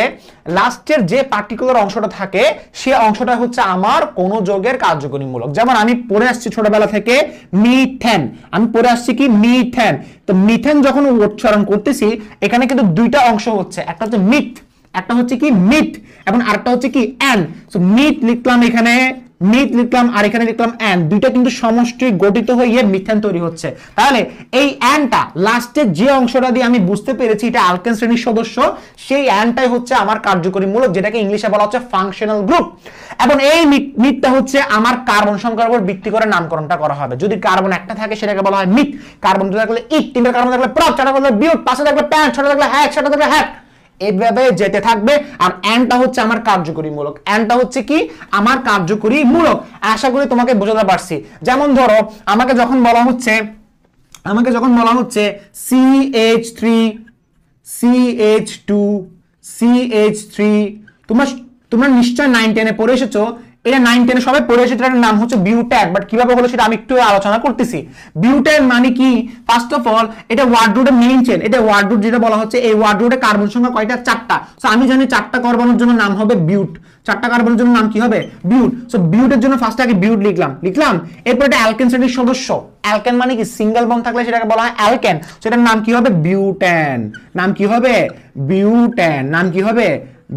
লাস্টের যে পার্টিকুলার অংশটা থাকে সে অংশটা হচ্ছে আমার কোন যৌগের কার্যকরীমূলক। যেমন আমি পড়ে আসছি ছোটবেলা থেকে মিথেন, আমি পড়ে আসছি কি মিথেন। তো মিথেন যখন উচ্চারণ করতেছি এখানে কিন্তু দুইটা অংশ হচ্ছে, একটা হচ্ছে মিথ, একটা হচ্ছে কি মিথ, এবং আরেকটা হচ্ছে কি অ্যান। সো মিথ লিখলাম এখানে, মিথ লিখলাম আর এখানে লিখলাম অ্যান, দুইটা কিন্তু সমষ্টি গঠিত হয়ে মিথেন তৈরি হচ্ছে। তাহলে এই অ্যানটা লাস্টের যে অংশটা দিয়ে আমি বুঝতে পেরেছি এটা অ্যালকেন শ্রেণীর সদস্য, সেই অ্যানটাই হচ্ছে আমার কার্যকরীমূলক, যেটাকে ইংলিশে বলা হচ্ছে ফাংশনাল গ্রুপ। এবং এই মিথটা হচ্ছে আমার কার্বন সংখ্যার উপর ভিত্তি করে নামকরণটা করা হবে। যদি কার্বন একটা থাকে সেটাকে বলা হয় মিথ, কার্বন দুটো থাকলে ইট, তিনটা কার্বন থাকলে প্রপ, চারটা থাকলে বিউট, পাঁচটা থাকলে প্যান, ছটা থাকলে হ্যাক, সাতটা থাকলে হ্যাক, এইভাবে যেতে থাকবে। আর অ্যানটা হচ্ছে আমার কার্যকরীমূলক, অ্যানটা হচ্ছে কি আমার কার্যকরীমূলক। আশা করি তোমাকে বোঝাতে পারছি। যেমন ধরো আমাকে যখন বলা হচ্ছে CH3 CH2 CH3, তোমরা নিশ্চয় 9-10 এ পড়ে এসেছো। এটা 9-10 এ সবাই পড়ে এসেছে, এটার নাম হচ্ছে বিউট্যান। বাট কিভাবে হলো সেটা আমি একটু আলোচনা করতেছি। বিউট্যান মানে কি? ফার্স্ট অফ অল এটা ওয়ার্ড রুটের মেইন চেন, এটা ওয়ার্ড রুট যেটা বলা হচ্ছে, এই ওয়ার্ড রুটে কার্বন সংখ্যা কয়টা? 4টা। সো আমি জানি 4টা কার্বনের জন্য নাম হবে বিউট, 4টা কার্বনের জন্য নাম কি হবে? বিউট। সো বিউটের জন্য ফার্স্টে আগে বিউট লিখলাম। এরপর এটা অ্যালকেন শ্রেণীর সদস্য। অ্যালকেন মানে কি? সিঙ্গেল বন্ড থাকলে সেটাকে বলা হয় অ্যালকেন। সেটার নাম কি হবে? বিউট্যান। নাম কি হবে? বিউট্যান। নাম কি হবে?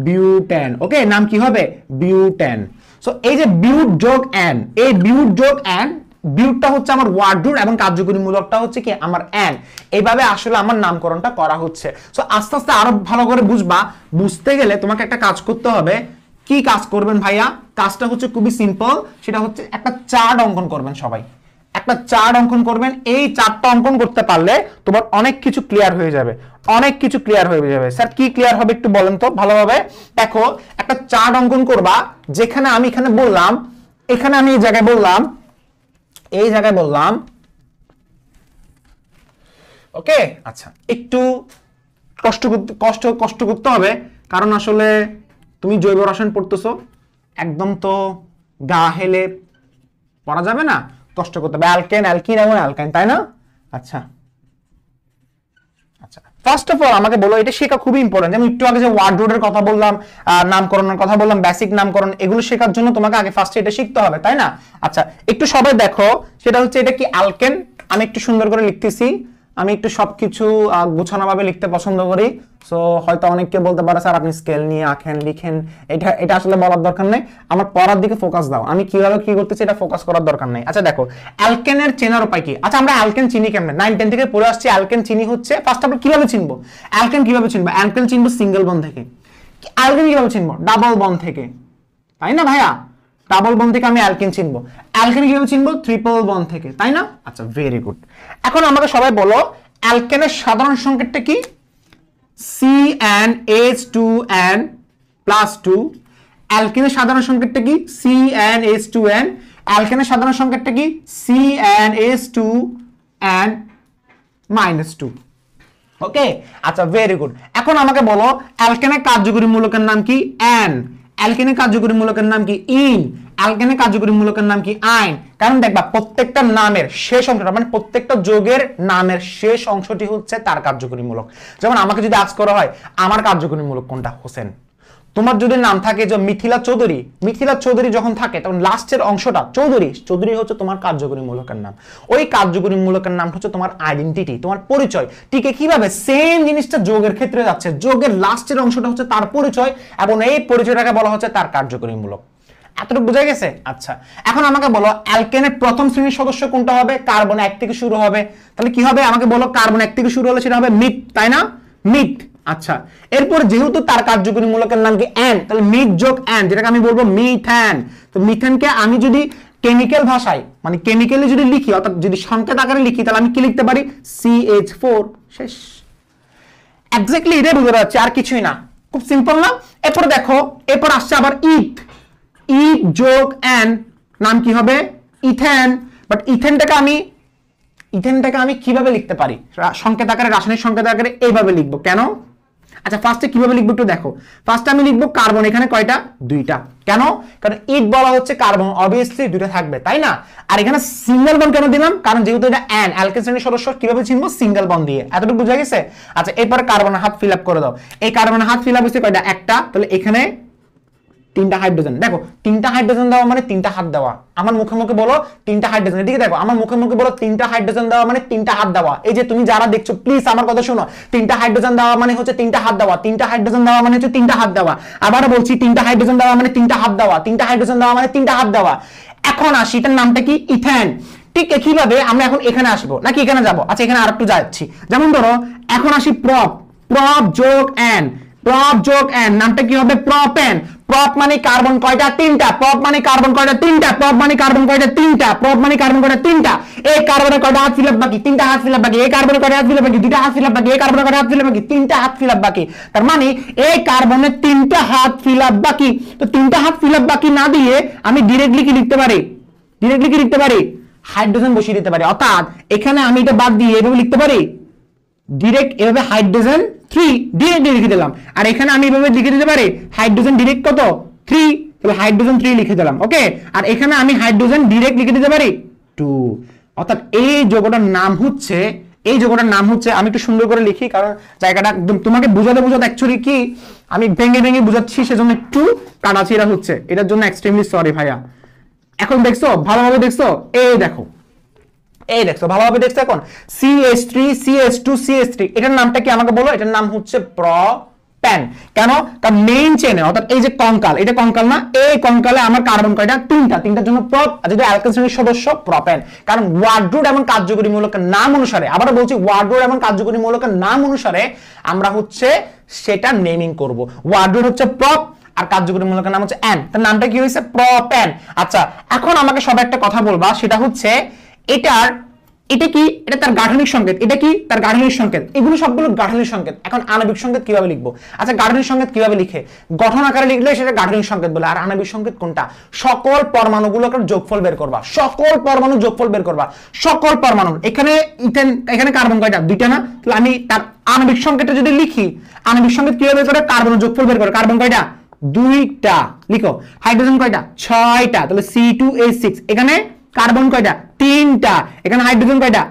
বিউট্যান। ওকে, নাম কি হবে? বিউট্যান। সো এই যে বিউট যোগ অ্যান, এই বিউট যোগ অ্যান, বিউটটা হচ্ছে আমার ওয়ার্ড রুট এবং কার্যকরীমূলকটা হচ্ছে কি আমার অ্যান। এইভাবে আসলে আমার নামকরণটা করা হচ্ছে। সো আস্তে আস্তে আরো ভালো করে বুঝবা। বুঝতে গেলে তোমাকে একটা কাজ করতে হবে। কি কাজ করবেন ভাইয়া? কাজটা হচ্ছে খুবই সিম্পল, সেটা হচ্ছে একটা চার্ট অঙ্কন করবেন। সবাই একটা চার্ট অঙ্কন করবেন। এই চার্টটা অঙ্কন করতে পারলে তোমার অনেক কিছু ক্লিয়ার হয়ে যাবে, অনেক কিছু ক্লিয়ার হয়ে যাবে। স্যার কি ক্লিয়ার হবে একটু বলেন তো ভালোভাবে। দেখো একটা চার্ট অঙ্কন করবা, যেখানে আমি এখানে বললাম, এখানে আমি এই জায়গায় বললাম, ওকে। আচ্ছা, একটু কষ্ট করতে হবে, কারণ আসলে তুমি জৈব রসায়ন পড়তেছো, একদম তো গা হেলে পড়া যাবে না, কষ্ট করতে হবে। অ্যালকেন, অ্যালকিন এবং অ্যালকাইন, তাই না? আচ্ছা, ফার্স্ট অফ অল আমাকে বলো, এটা শেখা খুবই ইম্পর্টেন্ট। যেমন একটু আগে যে ওয়ার্ড রুটের কথা বললাম, নামকরণের কথা বললাম, বেসিক নামকরণ, এগুলো শেখার জন্য তোমাকে আগে ফার্স্টে এটা শিখতে হবে, তাই না? আচ্ছা, একটু সবাই দেখো, সেটা হচ্ছে এটা কি অ্যালকেন। আমি একটু সুন্দর করে লিখতেছি, আমি একটু সবকিছু গোছানোভাবে লিখতে পছন্দ করি। সো হয়তো অনেককে বলতে পারে স্যার আপনি স্কেল নিয়ে আঁকেন, লিখেন, এটা আসলে বলার দরকার নেই। আমার পড়ার দিকে ফোকাস দাও, আমি কিভাবে কি করতেছি এটা ফোকাস করার দরকার নেই। আচ্ছা দেখো, অ্যালকেনের চেনার উপায় কি? আচ্ছা আমরা অ্যালকেন চিনি কেমনে? 9-10 থেকে পড়ে আসছি অ্যালকেন চিনি হচ্ছে। ফার্স্ট আমরা কিভাবে চিনবো অ্যালকেন? কিভাবে চিনবো অ্যালকেন? চিনবো সিঙ্গেল বন্ড থেকে। অ্যালকেন কিভাবে চিনবো? ডাবল বন্ড থেকে, তাই না ভাইয়া? ডাবল বন্ড থেকে আমি অ্যালকেন চিনবো। অ্যালকেন কিভাবে চিনবো? ট্রিপল বন্ড থেকে, তাই না? আচ্ছা, ভেরি গুড। এখন আমাকে সবাই বলো অ্যালকেনের সাধারণ সংকেতটা কি? CnH2n+2। অ্যালকেনের সাধারণ সংকেতটা কি? CnH2n। অ্যালকেনের সাধারণ সংকেতটা কি? CnH2n-2। ওকে, আচ্ছা, ভেরি গুড। এখন আমাকে বলো অ্যালকেনের কার্যকরী মূলকের নাম কি? অ্যান। অ্যালকেনের কার্যকরী মূলকের নাম কি? ইন। অ্যালকেনের কার্যকরী মূলকের নাম কি? আইন। কারণ দেখবা প্রত্যেকটা নামের শেষ অংশটা, মানে প্রত্যেকটা যৌগের নামের শেষ অংশটি হচ্ছে তার কার্যকরী মূলক। যেমন আমাকে যদি আজ করা হয় আমার কার্যকরী মূলক কোনটা? হোসেন। তোমার যদি নাম থাকে যে মিথিলা চৌধুরী যখন থাকে তখন লাস্টের অংশটা চৌধুরী হচ্ছে তোমার কার্যকরী মূলকের নাম। ওই কার্যকরী মূলকের নাম হচ্ছে তোমার আইডেন্টিটি, তোমার পরিচয়। ঠিক কিভাবে সেম জিনিসটা যোগের ক্ষেত্রে যাচ্ছে, যোগের লাস্টের অংশটা হচ্ছে তার পরিচয় এবং এই পরিচয়টাকে বলা হচ্ছে তার কার্যকরী মূলক। এতটুকু বোঝা গেছে? আচ্ছা, এখন আমাকে বলো অ্যালকেনের প্রথম শ্রেণীর সদস্য কোনটা হবে? কার্বন 1 থেকে শুরু হবে। তাহলে কি হবে আমাকে বলো, কার্বন 1 থেকে শুরু হলে সেটা হবে মিথ, তাই না? মিথ। আচ্ছা, এরপর যেহেতু তার কার্যকরী মূলকের নাম কি অ্যান, তাহলে মিথ যোগ অ্যান, যেটাকে আমি বলবো মিথেন। তো মিথেনকে আমি যদি কেমিক্যাল ভাষায় মানে কেমিক্যালি যদি লিখি, অর্থাৎ যদি সংকেত আকারে লিখি, তাহলে আমি কি লিখতে পারি? CH4। শেষ। এক্স্যাক্টলি এটাই বুঝতে পারছি, আর কিছুই না। খুব সিম্পল না? এরপর দেখো, এরপর আসছে আবার ইথ যোগ অ্যান, নাম কি হবে? ইথেন। বাট ইথেনটাকে আমি কিভাবে লিখতে পারি? সংকেত আকারে, রাসায়নিক সংকেত আকারে এইভাবে লিখবো। কেন? আচ্ছা, ফার্স্টে কিভাবে লিখবো একটু দেখো। ফার্স্টে আমি লিখবো কার্বন, এখানে কয়টা? 2টা। কেন? কারণ ইথ বলা হচ্ছে কার্বন, অবভিয়াসলি 2টা থাকবে, তাই না? আর এখানে সিঙ্গেল বন্ড কেন দিলাম? কারণ যেহেতু এটা অ্যান, অ্যালকেন শ্রেণীর সদস্য, কিভাবে চিনবো? সিঙ্গেল বন্ড দিয়ে। এতটুকু বোঝা গেছে? আচ্ছা, এরপরে কার্বনের হাত ফিল আপ করে দাও। এই কার্বনের হাত ফিল আপ হচ্ছে কয়টা? একটা। তাহলে এখানে 3টা হাইড্রোজেন। দেখো 3টা হাইড্রোজেন দেওয়া মানে 3টা হাত দেওয়া। আমার মুখে মুখে বলো 3টা হাইড্রোজেন। এদিকে দেখো, আমার মুখে মুখে বলো 3টা হাইড্রোজেন দেওয়া মানে 3টা হাত দেওয়া। এই যে তুমি যারা দেখছো প্লিজ আমার কথা শোনো, 3টা হাইড্রোজেন দেওয়া মানে হচ্ছে 3টা হাত দেওয়া। 3টা হাইড্রোজেন দেওয়া মানে হচ্ছে 3টা হাত দেওয়া। আবার বলছি 3টা হাইড্রোজেন দেওয়া মানে 3টা হাত দেওয়া। 3টা হাইড্রোজেন দেওয়া মানে 3টা হাত দেওয়া। এখন আসি, এটার নামটা কি? ইথেন। ঠিক একইভাবে আমরা এখন এখানে আসবো নাকি এখানে যাবো? আচ্ছা, এখানে আরেকটু যাচ্ছি। যেমন ধরো এখন আসি প্রপ যোগ অ্যান, নামটা কি হবে? প্রপেন। প্রপ মানে কার্বন কয়টা? 3টা। প্রপ মানে কার্বন কয়টা? 3টা। প্রপ মানে কার্বন কয়টা? 3টা। প্রপ মানে কার্বন কয়টা? 3টা। এই কার্বনের কয়টা হাত ফিল আপ বাকি? 3টা হাত ফিল আপ বাকি। এই কার্বনের কয়টা হাত ফিল আপ বাকি? 2টা হাত ফিল আপ বাকি। এই কার্বনের কয়টা হাত ফিল আপ বাকি? 3টা হাত ফিল আপ বাকি। তার মানে এই কার্বনের 3টা হাত ফিল আপ বাকি। তো 3টা হাত ফিল আপ বাকি না দিয়ে আমি ডিরেক্টলি কি লিখতে পারি? হাইড্রোজেন বসিয়ে দিতে পারি। অর্থাৎ এখানে আমি এটা বাদ দিয়ে এভাবে লিখতে পারি, ডিরেক্ট এভাবে হাইড্রোজেন 3 ডিরেক্ট লিখে দিলাম। আর এখানে আমি এভাবে লিখে দিতে পারি হাইড্রোজেন ডিরেক্ট কত? 3। তাহলে হাইড্রোজেন 3 লিখে দিলাম। ওকে, আর এখানে আমি হাইড্রোজেন ডিরেক্ট লিখে দিতে পারি 2। অর্থাৎ এই যৌগটার নাম হচ্ছে আমি একটু সুন্দর করে লিখি, কারণ জায়গাটা একদম তোমাকে বোঝাতে অ্যাকচুয়ালি কি আমি ভেঙে বুঝাচ্ছি, সেজন্য একটু কাটাছিড়া হচ্ছে। এটার জন্য এক্সট্রিমলি সরি ভাইয়া। এখন দেখছো ভালোভাবে? দেখছো? দেখছো ভালোভাবে? দেখছো? এখন CH3 CH2 CH3, এটার নামটা কি আমাকে বলো? এটার নাম হচ্ছে প্রপেন। কেন? কারণ মেইন চেনে, অর্থাৎ এই যে কঙ্কাল, এটা কঙ্কাল না? এই কঙ্কালে আমার কার্বন কয়টা? 3টার জন্য প্রপ। আর যেটা অ্যালকেন শ্রেণীর সদস্য প্রপেন। কারণ ওয়ার্ড এবং কার্যকরী মূলকের নাম অনুসারে, আবার বলছি ওয়ার্ড এবং কার্যকরী মূলকের নাম অনুসারে আমরা হচ্ছে সেটা নেমিং করব। ওয়ার্ড হচ্ছে প্রপ আর কার্যকরী মূলকের নাম হচ্ছে অ্যান। তার নামটা কি হয়েছে? প্রপেন। আচ্ছা, এখন আমাকে সবাই একটা কথা বলবা, সেটা হচ্ছে এটা কি? এটা তার গাঠনিক সংকেত। এটা কি? তার গাঠনিক সংকেত। এগুলো সবগুলো গাঠনিক সংকেত। এখন আণবিক সংকেত কিভাবে লিখবো? আচ্ছা, গাঠনিক সংকেত কিভাবে লিখে? গঠন আকারে লিখলে সেটা গাঠনিক সংকেত বলে। আর আণবিক সংকেত কোনটা? সকল পরমাণুগুলোকে যোগফল বের করবা। সকল পরমাণু যোগফল বের করবা। সকল পরমাণু। এখানে ইথেন, এখানে কার্বন কয়টা? 2টা না? তাহলে আমি তার আণবিক সংকেতটা যদি লিখি, আণবিক সংকেত কিভাবে বের করে? কার্বন যোগফল বের করে। কার্বন কয়টা? 2টা। লিখো। হাইড্রোজেন কয়টা? 6টা। তাহলে C2H6। এখানে কার্বন কয়টা? 3টা। এখানে হাইড্রোজেন কয়টা?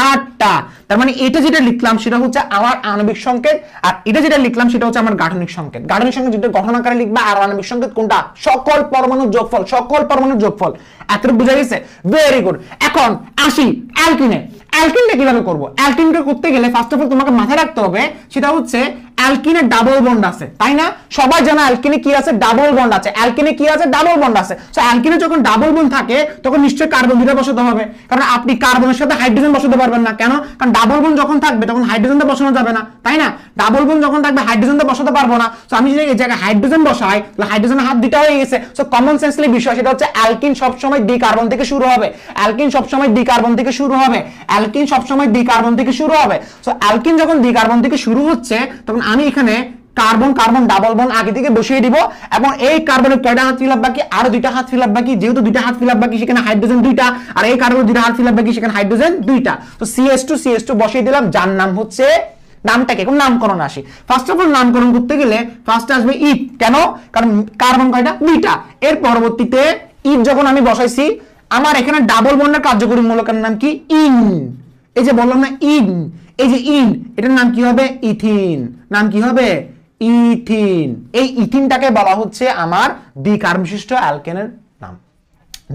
8টা। তার মানে এটা যেটা লিখলাম সেটা হচ্ছে আমার আণবিক সংকেত, আর এটা যেটা লিখলাম সেটা হচ্ছে আমার গাঠনিক সংকেত। গাঠনিক সংকেত যেটা গঠন আকারে লিখবা, আর আণবিক সংকেত কোনটা? সকল পরমাণুর যোগফল। সকল পরমাণুর যোগফল। এতটুকু বুঝা গেছে? Very good. এখন আসি অ্যালকিনে। অ্যালকিনটা কিভাবে করব? অ্যালকিনটা করতে গেলে ফার্স্ট অফ অল তোমাকে মাথায় রাখতে হবে, সেটা হচ্ছে অ্যালকিনে ডাবল বন্ড আছে, তাই না? সবাই জানো অ্যালকিনে কি আছে? ডাবল বন্ড আছে। অ্যালকিনে কি আছে? ডাবল বন্ড আছে। সো অ্যালকিনে যখন ডাবল বন্ড থাকে তখন নিশ্চয়ই কার্বন 2টা বসাতে হবে, কারণ আপনি কার্বনের সাথে হাইড্রোজেন বসাতে পারবেন না। কেন? কারণ ডাবল বন্ড যখন থাকবে তখন হাইড্রোজেনটা বসানো যাবে না, তাই না? ডাবল বন্ড যখন থাকবে হাইড্রোজেনটা বসাতে পারবো না। সো আমি যদি এই জায়গায় হাইড্রোজেন বসাই, তাহলে হাইড্রোজেনের হাত 2টা হয়ে গেছে। সো কমন সেন্সলি বিষয় সেটা হচ্ছে অ্যালকিন সবসময় দ্বি কার্বন থেকে শুরু হবে। অ্যালকিন সবসময় দ্বি কার্বন থেকে শুরু হবে। অ্যালকিন সবসময় দ্বি কার্বন থেকে শুরু হবে। সো অ্যালকিন যখন দ্বি কার্বন থেকে শুরু হচ্ছে, তখন আমি এখানে কার্বন ডাবল বন্ড আগে থেকে বসিয়ে দিব, এবং এই কার্বনের কয়টা হাত ফিল আপ বাকি? আরো 2টা হাত ফিল আপ বাকি। যেহেতু 2টা হাত ফিল আপ বাকি, সেখানে হাইড্রোজেন 2টা, আর এই কার্বনের 2টা হাত ফিল আপ বাকি, সেখানে হাইড্রোজেন 2টা। তো CH2 বসিয়ে দিলাম, যার নাম হচ্ছে, নামটাকে এখন নামকরণ আসি। ফার্স্ট অফ অল নামকরণ করতে গেলে ফার্স্ট আসবে ইথ। কেন? কারণ কার্বন কয়টা? 2টা। এর পরবর্তীতে ইথ যখন আমি বসাইছি, আমার এখানে ডাবল বন্ডের কার্যকরী মূলকের নাম কি? ইন। এই যে বললাম না ইন, এই যে ইন, এটার নাম কি হবে? ইথিন। নাম কি হবে? ইথিন। এই ইথিনটাকে বলা হচ্ছে আমার দ্বিকার্বন বিশিষ্ট অ্যালকেনের নাম।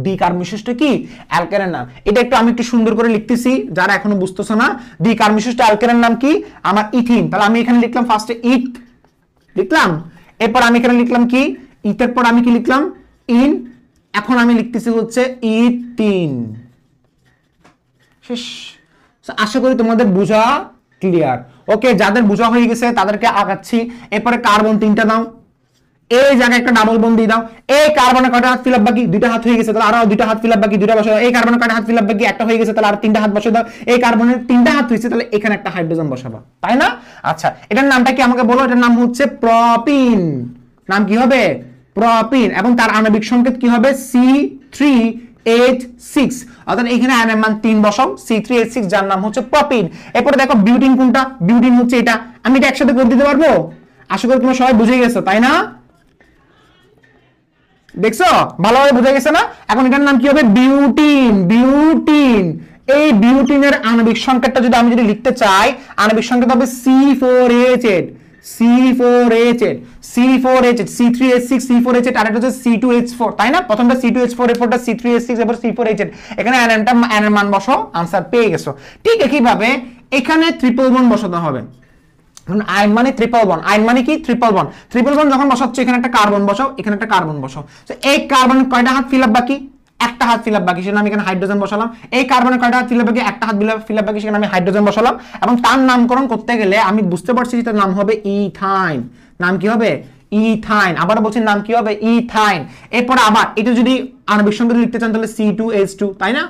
দ্বিকার্বন বিশিষ্ট কি অ্যালকেনের নাম। এটা একটু আমি একটু সুন্দর করে লিখতেছি যারা এখনো বুঝতেছো না। দ্বিকার্বন বিশিষ্ট অ্যালকেনের নাম কি আমার ইথিন। তাহলে আমি এখানে লিখলাম ফার্স্টে ইথ লিখলাম, এরপর আমি এখানে লিখলাম কি ইথের পর আমি কি লিখলাম ইন, এখন আমি লিখতেছি হচ্ছে ইথিন। শেষ। আশা করি তোমাদের বোঝা ক্লিয়ার। ওকে, যাদের বোঝা হয়ে গেছে তাদেরকে আগাচ্ছি। এরপরে কার্বন 3টা দাও, এই জায়গায় একটা ডাবল বন্ড দিয়ে দাও। এই কার্বনের কয়টা হাত ফিল আপ বাকি? 2টা হাত হয়ে গেছে, তাহলে আরো 2টা হাত ফিল আপ বাকি, 2টা বসাও। এই কার্বনের কয়টা হাত ফিল আপ বাকি? একটা হয়ে গেছে, তাহলে আর 3টা হাত বসিয়ে দাও। এই কার্বনের 3টা হাত হয়েছে, তাহলে এখানে একটা হাইড্রোজেন বসাবা, তাই না? আচ্ছা, এটার নামটা কি আমাকে বলো। এটার নাম হচ্ছে প্রপিন। নাম কি হবে? প্রপিন। এবং তার আণবিক সংকেত কি হবে? C3H6। অর্থাৎ এখানে আয়নের মান 3 বসাও, C3H6, যার নাম হচ্ছে প্রপিন। এরপরে দেখো বিউটিন কোনটা? বিউটিন হচ্ছে এটা। আমি এটা একসাথে করে দিতে পারবো? আশা করি তোমরা সবাই বুঝে গেছো, তাই না? দেখছো ভালোভাবে বুঝে গেছে না? এখন এটার নাম কি হবে? বিউটিন। বিউটিন। এই বিউটিনের আণবিক সংকেতটা যদি আমি লিখতে চাই, আণবিক সংকেত হবে C4H8, C4H8, C4H8, C3H6, C4H8, আর একটা হচ্ছে C2H4, তাই না? প্রথমটা C2H4, এরপরটা C3H6, এরপর C4H8। এখানে আয়নের মান বসাও, আনসার পেয়ে গেছো। ঠিক একইভাবে এখানে ট্রিপল বন্ড বসাতে হবে। আয়ন মানে ট্রিপল বন্ড। আয়ন মানে কি? Triple bond. ট্রিপল বন্ড যখন বসাচ্ছ, এখানে একটা কার্বন বসাও, এখানে একটা কার্বন বসাও। তো এই কার্বনের কয়টা হাত ফিল আপ বাকি? একটা হাত ফিল আপ বাকি, সেখানে আমি এখানে হাইড্রোজেন বসালাম। এই কার্বনের কয়টা হাত ফিল আপ বাকি? একটা হাত ফিল আপ বাকি, সেখানে আমি হাইড্রোজেন বসালাম। এবং তার নামকরণ করতে গেলে আমি বুঝতে পারছি যে তার নাম হবে ইথাইন। নাম কি হবে? ইথাইন। আবার বলছি নাম কি হবে? ইথাইন। এরপর আবার এটা যদি আণবিক সংকেত লিখতে চান তাহলে C2H2, তাই না?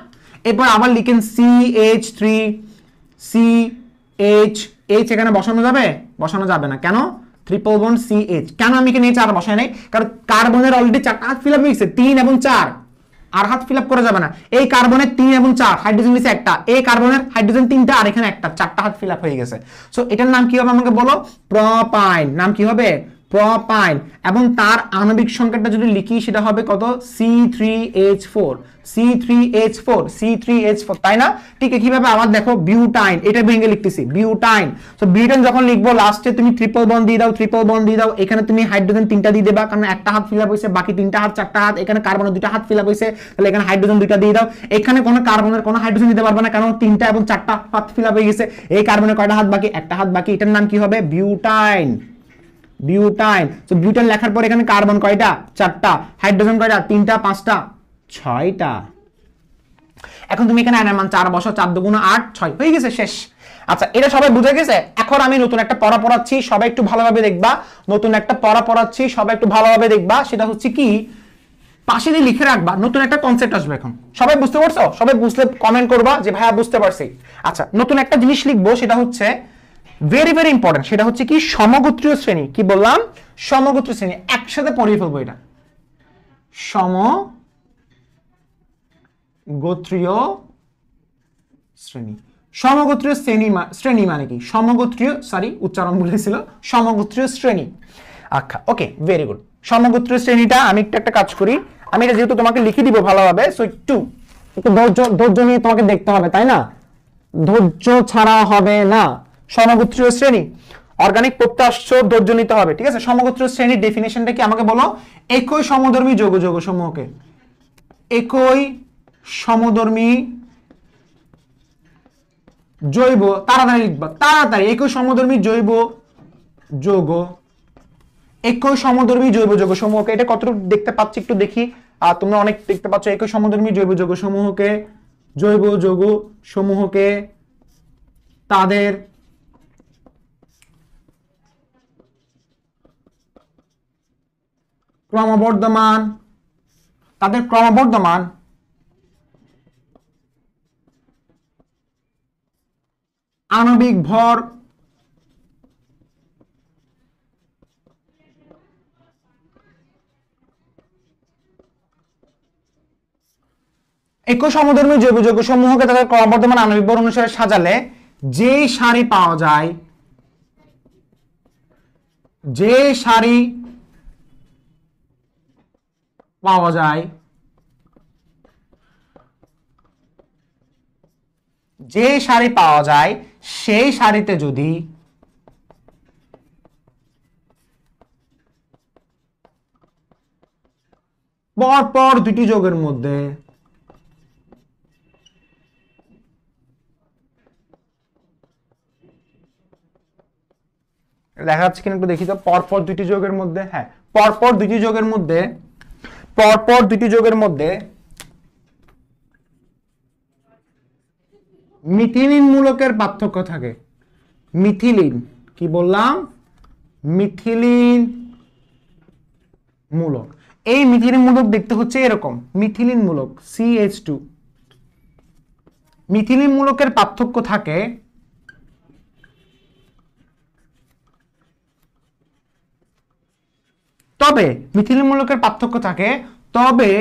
এরপর আবার লিখেন CH3, CH, এখানে বসানো যাবে? বসানো যাবে না। কেন? Triple bond CH। কেন আমি এখানে 4 বসাই নাই? কারণ কার্বনের অলরেডি 4টা হাত ফিল আপ হয়ে গেছে, 3 এবং 4, আর হাত ফিল আপ করা যাবে না। এই কার্বনের 3 এবং 4, হাইড্রোজেন নিচে একটা, এই কার্বনের হাইড্রোজেন 3টা, আর এখানে একটা, 4টা হাত ফিল আপ হয়ে গেছে। সো এটার নাম কি হবে আমাকে বলো? প্রপাইন। নাম কি হবে? প্রপাইন। এবং তার আণবিক সংকেতটা যদি লিখি সেটা হবে কত? C3H4, C3H4, C3H4, তাই না? ঠিক কিভাবে আবার দেখো বিউটাইন, এটা ভেঙে লিখতেছি বিউটাইন। তো বিউটাইন যখন লিখবো লাস্টে তুমি ট্রিপল বন্ড দিয়ে দাও, ট্রিপল বন্ড দিয়ে দাও। এখানে তুমি হাইড্রোজেন 3টা দিয়ে দেবা, কারণ একটা হাত ফিল আপ হয়েছে, বাকি 3টা হাত, 4টা হাত। এখানে কার্বনের 2টা হাত ফিল আপ হয়েছে, তাহলে এখানে হাইড্রোজেন 2টা দিয়ে দাও। এখানে কোনো কার্বনের কোনো হাইড্রোজেন দিতে পারবে না, কারণ 3টা এবং 4টা হাত ফিল আপ হয়ে গেছে। এই কার্বনের কয়টা হাত বাকি? একটা হাত বাকি। এটার নাম কি হবে? বিউটাইন। বিউটাইন। তো বিউটাইন লেখার পর এখানে কার্বন কয়টা? 4টা। হাইড্রোজেন কয়টা? 3টা, 5টা, 6টা। এখন তুমি এখানে আয়নের মান 4 বসাও, 4 2 8, 6 হয়ে গেছে, শেষ। আচ্ছা, এটা সবাই বুঝে গেছে? এখন আমি নতুন একটা পড়া পড়াচ্ছি, সবাই একটু ভালোভাবে দেখবা। নতুন একটা পড়া পড়াচ্ছি, সবাই একটু ভালোভাবে দেখবা। সেটা হচ্ছে কি, পাশে দিয়ে লিখে রাখবা, নতুন একটা কনসেপ্ট আসবে। এখন সবাই বুঝতে পারছো? সবাই বুঝলে কমেন্ট করবা যে ভাইয়া বুঝতে পারছি। আচ্ছা, নতুন একটা জিনিস লিখবো, সেটা হচ্ছে ভেরি ভেরি ইম্পর্টেন্ট। সেটা হচ্ছে কি, সমগোত্রীয় শ্রেণী। কি বললাম? সমগোত্রীয় শ্রেণী। একসাথে পড়িয়ে ফেলবো এটা। সমগোত্রীয় শ্রেণী। সমগোত্রীয় শ্রেণী মানে কি? সমগোত্রীয়, সরি উচ্চারণ ভুলেছিল, সমগোত্রীয় শ্রেণী। আচ্ছা, ওকে, ভেরি গুড। সমগোত্রীয় শ্রেণীটা আমি একটা কাজ করি, আমি এটা যেহেতু তোমাকে লিখে দিব ভালোভাবে, সো একটু ধৈর্য নিয়ে তোমাকে দেখতে হবে, তাই না? ধৈর্য ছাড়া হবে না। সমগোত্রীয় শ্রেণী, অর্গানিক প্রত্যাশ্চ, ধৈর্য নিতে হবে, ঠিক আছে? সমগোত্রীয় শ্রেণীর ডেফিনেশনটা কি আমাকে বলো? একই সমধর্মী যৌগ সমূহকে, একই সমধর্মী জৈব, তাড়াতাড়ি লিখবা, তাড়াতাড়ি। একই সমধর্মী জৈব যৌগ, একই সমধর্মী জৈব যৌগ সমূহকে, এটা কতটুকু দেখতে পাচ্ছি একটু দেখি। তোমরা অনেক দেখতে পাচ্ছ। একই সমধর্মী জৈব যৌগ সমূহকে, জৈব যৌগ সমূহকে তাদের ক্রমবর্ধমান আণবিক ভর একই সমধর্মী জৈব যৌগ সমূহকে তাদের ক্রমবর্ধমান আণবিক ভর অনুসারে সাজালে যে সারি পাওয়া যায়, যে সারি পাওয়া যায়, যে সারি পাওয়া যায়, সেই সারিতে যদি পরপর দুটি যৌগের মধ্যে দেখা যাচ্ছে কিনা একটু দেখি তো। পরপর দুটি যৌগের মধ্যে, হ্যাঁ পরপর দুটি যৌগের মধ্যে, পরপর দুটি যৌগের মধ্যে মিথিলিন মূলকের পার্থক্য থাকে। মিথিলিন কি বললাম? মিথিলিন মূলক। এই মিথিলিন মূলক দেখতে হচ্ছে এরকম, মিথিলিন মূলক CH2। মিথিলিন মূলকের পার্থক্য থাকে তবে মিথিলিন মূলকের পার্থক্য থাকে তবে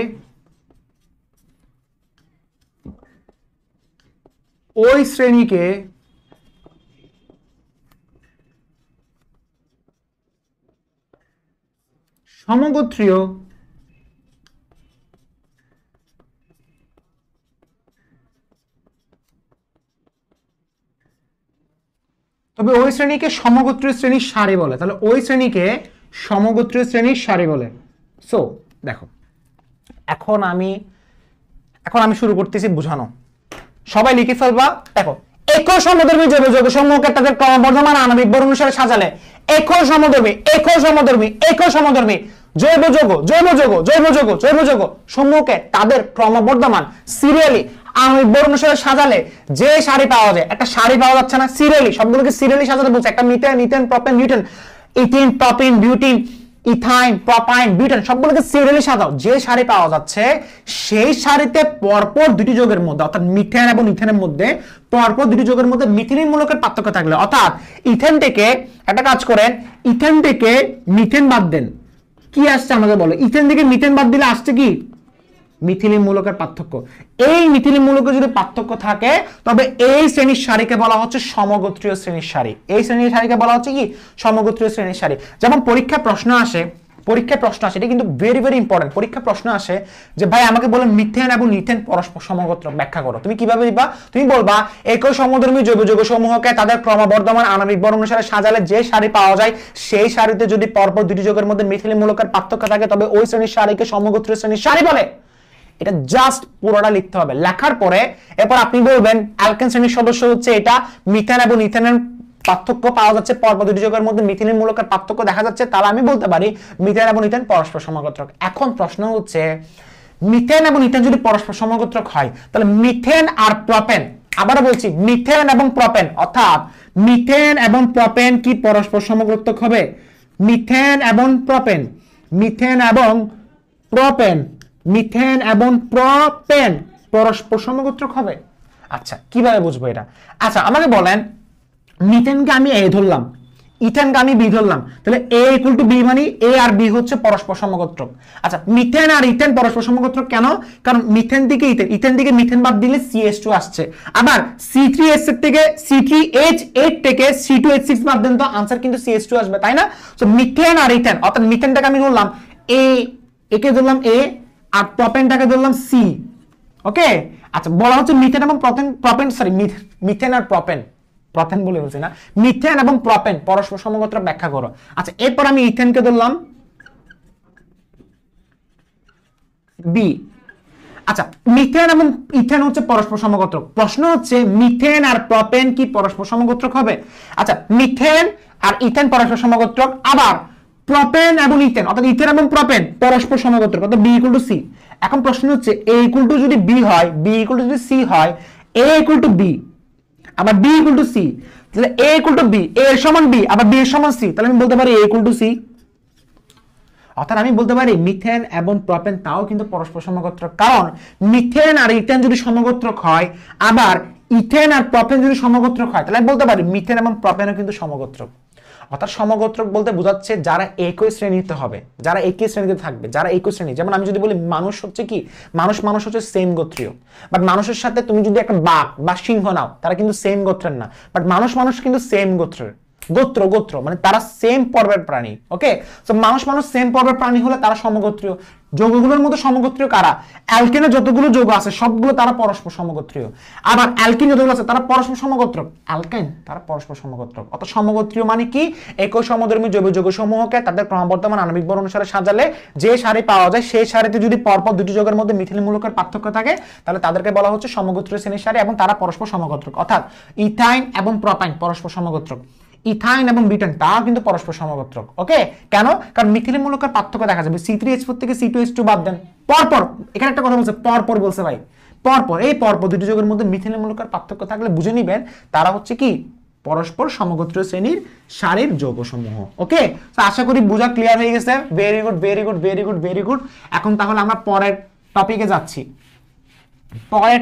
ওই শ্রেণীকে সমগোত্রীয় তবে ওই শ্রেণীকে সমগোত্রীয় শ্রেণীর সারি বলে। তাহলে ওই শ্রেণীকে সমগোত্রীয় শ্রেণীর সারি বলে। সো দেখো, এখন আমি শুরু করতেছি বোঝানো। সবাই লিখে ফেলবা। দেখো, একই সমধর্মী জৈব যৌগ সমূহকে তাদের ক্রমবর্ধমান আণবিক ভর অনুসারে সাজালে একই সমধর্মী জৈব যৌগ সমূহকে তাদের ক্রমবর্ধমান সিরিয়ালি আণবিক ভর অনুসারে সাজালে যে সারি পাওয়া যায়, একটা সারি পাওয়া যাচ্ছে না সিরিয়ালি, সবগুলোকে সিরিয়ালি সাজাতে বলছে। একটা methane, ethane, propane, butane, ethene, propene, butene, ethyne, propyne, butane সবগুলোকে সিরিয়ালি সাজাও। যে সারি পাওয়া যাচ্ছে সেই সারিতে পরপর দুটি যৌগের মধ্যে অর্থাৎ মিথেন এবং ইথেনের মধ্যে পরপর দুটি যৌগের মধ্যে মিথিলিন মূলকের পার্থক্য থাকলে, অর্থাৎ ইথেন থেকে একটা কাজ করেন, ইথেন থেকে মিথেন বাদ দেন, কি আসছে আমাদের বলো? ইথেন থেকে মিথেন বাদ দিলে আসছে কি? মিথিলিন মূলকের পার্থক্য। এই মিথিলিন মূলকের যদি পার্থক্য থাকে তবে এই শ্রেণীর সারিকে বলা হচ্ছে সমগোত্রীয় শ্রেণীর সারি। এই শ্রেণীর সারিকে বলা হচ্ছে কি? সমগোত্রীয় শ্রেণীর সারি। যেমন পরীক্ষায় প্রশ্ন আসে, এটা কিন্তু ভেরি ভেরি ইম্পর্টেন্ট। পরীক্ষা প্রশ্ন আসে যে ভাই আমাকে বলেন মিথেন এবং ইথেন পরস্পর সমগোত্রক ব্যাখ্যা করো। তুমি কিভাবে দিবা? তুমি বলবা একই সমধর্মী জৈব যৌগ সমূহকে তাদের ক্রমবর্ধমান আণবিক ভর অনুসারে সাজালে যে সারি পাওয়া যায় সেই সারিতে যদি পরপর দুটি যৌগের মধ্যে মিথিলিন মূলকের পার্থক্য থাকে তবে ওই শ্রেণীর সারিকে সমগোত্রীয় শ্রেণীর সারি বলে। এটা জাস্ট পুরোটা লিখতে হবে। লেখার পরে এরপর আপনি বলবেন অ্যালকেন শ্রেণীর সদস্য হচ্ছে এটা, মিথেন এবং ইথেনের পার্থক্য পাওয়া যাচ্ছে পরপর দুটি যৌগের মধ্যে মিথিলিন মূলকের পার্থক্য দেখা যাচ্ছে, তাহলে আমি বলতে পারি মিথেন এবং ইথেন পরস্পর সমগোত্রক। এখন প্রশ্ন হচ্ছে মিথেন এবং ইথেন যদি পরস্পর সমগোত্রক হয় তাহলে মিথেন আর প্রোপেন, আবারও বলছি মিথেন এবং প্রোপেন, অর্থাৎ মিথেন এবং প্রোপেন কি পরস্পর সমগোত্রক হবে? মিথেন এবং প্রোপেন পরস্পর সমগোত্রক হবে। আচ্ছা, কিভাবে বুঝবো এটা? আচ্ছা আমাকে বলেন, মিথেনকে আমি এ ধরলাম, ইথেনকে আমি বি ধরলাম, তাহলে এ ইকুয়াল টু বি মানে এ আর বি হচ্ছে পরস্পর সমগোত্রক। আচ্ছা, মিথেন আর ইথেন পরস্পর সমগোত্রক কেন? কারণ মিথেন থেকে ইথেন থেকে মিথেন বাদ দিলে CH2 আসছে, আবার C3H8 থেকে C2H6 বাদ দেন তো আনসার কিন্তু CH2 আসবে, তাই না? সো মিথেন আর ইথেন, অর্থাৎ মিথেনটাকে আমি ধরলাম একে ধরলাম এ আর প্রোপেনটাকে ধরলাম সি। ওকে, আচ্ছা বলা হচ্ছে মিথেন এবং মিথেন আর প্রোপেন বলে বলছি না, মিথেন এবং প্রোপেন পরস্পর সমগোত্রক ব্যাখ্যা করো। আচ্ছা এরপর আমি ইথেনকে ধরলাম বি। আচ্ছা, মিথেন এবং ইথেন হচ্ছে পরস্পর সমগোত্রক। প্রশ্ন হচ্ছে মিথেন আর প্রোপেন কি পরস্পর সমগোত্রক হবে? আচ্ছা, মিথেন আর ইথেন পরস্পর সমগোত্রক, আবার প্রোপেন এবং ইথেন অর্থাৎ ইথেন এবং প্রোপেন পরস্পর সমগোত্রক, অর্থাৎ বি ইকুয়াল টু সি। এখন প্রশ্ন হচ্ছে এ ইকুয়াল টু যদি বি হয়, বি ইকুয়াল টু যদি সি হয়, এ ইকুয়াল টু বি আবার বি ইকুয়াল টু সি, তাহলে এ ইকুয়াল টু বি, এ এর সমান বি আবার বি এর সমান সি, তাহলে আমি বলতে পারি এ ইকুয়াল টু সি। অর্থাৎ আমি বলতে পারি মিথেন এবং প্রোপেন তাও কিন্তু পরস্পর সমগোত্রক, কারণ মিথেন আর ইথেন যদি সমগোত্রক হয় আবার ইথেন আর প্রোপেন যদি সমগোত্রক হয় তাহলে আমি বলতে পারি মিথেন এবং প্রোপেনও কিন্তু সমগোত্রক। অর্থাৎ সমগোত্রক বলতে বোঝাচ্ছে যারা একই শ্রেণীতে হবে, যারা একই শ্রেণীতে থাকবে, যারা একই শ্রেণী। যেমন আমি যদি বলি মানুষ হচ্ছে কি, মানুষ হচ্ছে সেম গোত্রীয়, বাট মানুষের সাথে তুমি যদি একটা বাঘ বা সিংহ নাও তারা কিন্তু সেম গোত্রের না, বাট মানুষ কিন্তু সেম গোত্রের। গোত্র গোত্র মানে তারা সেম পর্বের প্রাণী। ওকে, তো মানুষ সেম পর্বের প্রাণী হলে তারা সমগোত্রীয়। যৌগগুলোর মধ্যে সমগোত্রীয় কারা? অ্যালকেনে যতগুলো যৌগ আছে সবগুলো তারা পরস্পর সমগোত্রীয়। আবার অ্যালকিন যতগুলো আছে তারা পরস্পর সমগোত্রক। অ্যালকেন তারা পরস্পর সমগোত্রক। অর্থাৎ সমগোত্রীয় মানে কি? একই সমধর্মী জৈব যৌগ সমূহকে তাদের ক্রমবর্ধমান আণবিক ভর অনুসারে সাজালে যে সারি পাওয়া যায় সেই সারিতে যদি পরপর দুটি যৌগের মধ্যে মিথিল মূলকের পার্থক্য থাকে তাহলে তাদেরকে বলা হচ্ছে সমগোত্রীয় শ্রেণীর সারি এবং তারা পরস্পর সমগোত্রক। অর্থাৎ ইথাইন এবং প্রোপাইন পরস্পর সমগোত্রক, ইথাইন এবং বিউটেন তাও কিন্তু পরস্পর সমগোত্রক। ওকে, কেন? কারণ মিথিল মূলকের পার্থক্য দেখা যাবে। C3H4 থেকে C2H2 বাদ দেন, পরপর এখানে একটা কথা বলছে, পরপর বলছে ভাই, পরপর এই পরপর দুটি যৌগের মধ্যে মিথিল মূলকের পার্থক্য থাকলে বুঝে নিবেন তারা হচ্ছে কি পরস্পর সমগোত্রীয় শ্রেণীর সারির যৌগসমূহ। ওকে, তো আশা করি বোঝা ক্লিয়ার হয়ে গেছে। Very good very good very good very good. এখন তাহলে আমরা পরের টপিকে যাচ্ছি। পরের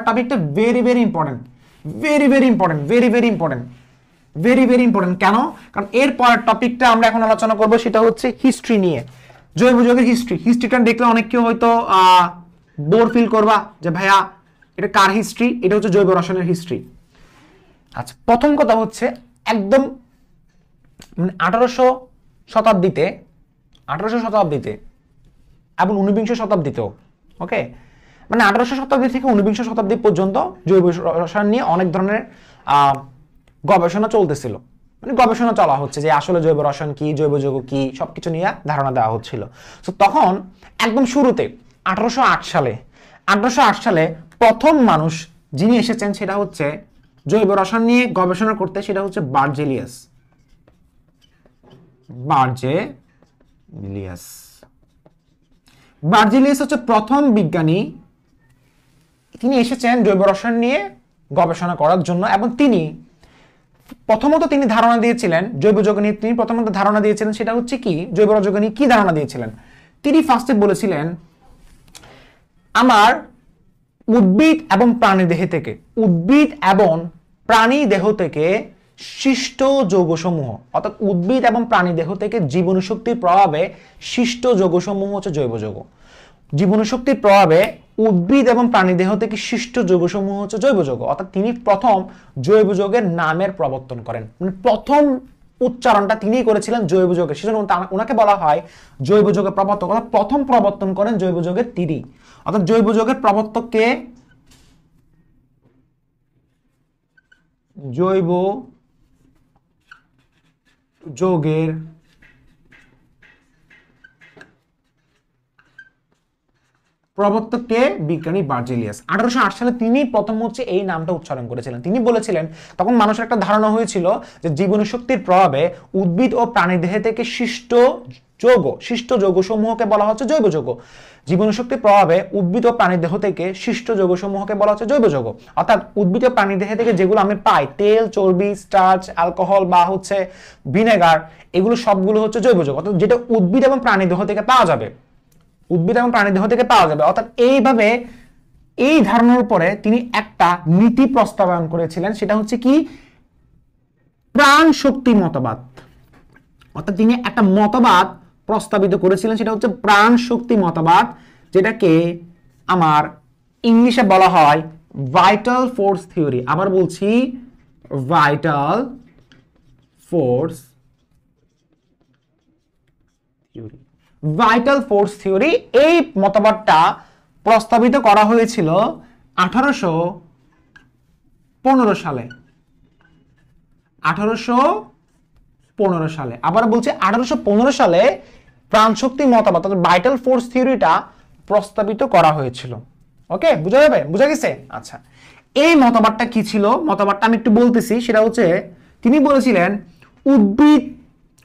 টপিকটা very very important, very very important, very very important, very very important. কেন? কারণ এর পরের টপিকটা আমরা এখন আলোচনা করব সেটা হচ্ছে হিস্ট্রি নিয়ে, জৈব যৌগের হিস্ট্রি। হিস্ট্রিটা দেখলে অনেক কেউ হয়তো বোর ফিল করবা যে ভাইয়া এটা কার হিস্ট্রি? এটা হচ্ছে জৈব রসায়নের হিস্ট্রি। আচ্ছা, প্রথম কথা হচ্ছে একদম মানে 1800 শতাব্দীতে এবং 19বিংশ শতাব্দীতেও, ওকে, মানে 1800 শতাব্দী থেকে 19বিংশ শতাব্দী পর্যন্ত জৈব রসায়ন নিয়ে অনেক ধরনের গবেষণা চলতেছিল। মানে গবেষণা চলা হচ্ছে যে আসলে জৈব রসায়ন কি, জৈব যৌগ কি, সবকিছু নিয়ে ধারণা দেওয়া হচ্ছিল। তো তখন একদম শুরুতে 1808 সালে প্রথম মানুষ যিনি এসেছেন সেটা হচ্ছে জৈব রসায়ন নিয়ে গবেষণা করতে, সেটা হচ্ছে বার্জেলিয়াস। বার্জেলিয়াস হচ্ছে প্রথম বিজ্ঞানী। তিনি এসেছেন জৈব রসায়ন নিয়ে গবেষণা করার জন্য এবং তিনি প্রথমত ধারণা দিয়েছিলেন জৈব যৌগ নিয়ে। তিনি প্রথমত ধারণা দিয়েছিলেন সেটা হচ্ছে কি, জৈব যৌগ নিয়ে কি ধারণা দিয়েছিলেন? তিনি ফার্স্টে বলেছিলেন আমার উদ্ভিদ এবং প্রাণী দেহ থেকে সৃষ্ট যৌগসমূহ, অর্থাৎ উদ্ভিদ এবং প্রাণী দেহ থেকে জীবনীশক্তির প্রভাবে সৃষ্ট যৌগসমূহ হচ্ছে জৈব যৌগ। জীবনীশক্তির প্রভাবে উদ্ভিদ এবং প্রাণী দেহ থেকে সৃষ্ট যৌগসমূহ হচ্ছে জৈব যৌগ। অর্থাৎ তিনি প্রথম জৈব যৌগের নামের প্রবর্তন করেন, মানে প্রথম উচ্চারণটা তিনিই করেছিলেন জৈব যৌগের। সেজন্য ওনাকে বলা হয় জৈব যৌগের প্রবর্তক। অর্থাৎ প্রথম প্রবর্তন করেন জৈব যৌগের তিনি। অর্থাৎ জৈব যৌগের প্রবর্তক কে? জৈব যৌগের প্রবর্তককে বিজ্ঞানী বার্জেলিয়াস। 1808 সালে তিনি প্রথম হচ্ছে এই নামটা উচ্চারণ করেছিলেন। তিনি বলেছিলেন তখন মানুষের একটা ধারণা হয়েছিল যে জীবনীশক্তির প্রভাবে উদ্ভিদ ও প্রাণীদেহ থেকে সৃষ্ট যৌগসমূহকে বলা হচ্ছে জৈব যৌগ। জীবনীশক্তির প্রভাবে উদ্ভিদ ও প্রাণীদেহ থেকে সৃষ্ট যৌগসমূহকে বলা হচ্ছে জৈব যৌগ। অর্থাৎ উদ্ভিদ ও প্রাণীদেহ থেকে যেগুলো আমি পাই, তেল, চর্বি, স্টার্চ, অ্যালকোহল বা হচ্ছে ভিনেগার, এগুলো সবগুলো হচ্ছে জৈব যৌগ। অর্থাৎ যেটা উদ্ভিদ এবং প্রাণীদেহ থেকে পাওয়া যাবে, অর্থাৎ এইভাবে এই ধারণার উপরে তিনি একটা নীতি প্রস্তাবন করেছিলেন, সেটা হচ্ছে কি প্রাণ শক্তি মতবাদ। অর্থাৎ তিনি একটা মতবাদ প্রস্তাবিত করেছিলেন, সেটা হচ্ছে প্রাণ শক্তি মতবাদ, যেটাকে আমার ইংলিশে বলা হয় ভাইটাল ফোর্স থিওরি। আবার বলছি vital force theory. Vital force theory, এই মতবাদটা প্রস্তাবিত করা হয়েছিল 1815 সালে। 1815 সালে, আবার বলছি 1815 সালে প্রাণশক্তি মতবাদ অর্থাৎ ভাইটাল ফোর্স থিওরিটা প্রস্তাবিত করা হয়েছিল। ওকে, বুঝা গেছে? আচ্ছা, এই মতবাদটা কি ছিল? মতবাদটা আমি একটু বলতেছি। সেটা হচ্ছে তিনি বলেছিলেন উদ্ভিদ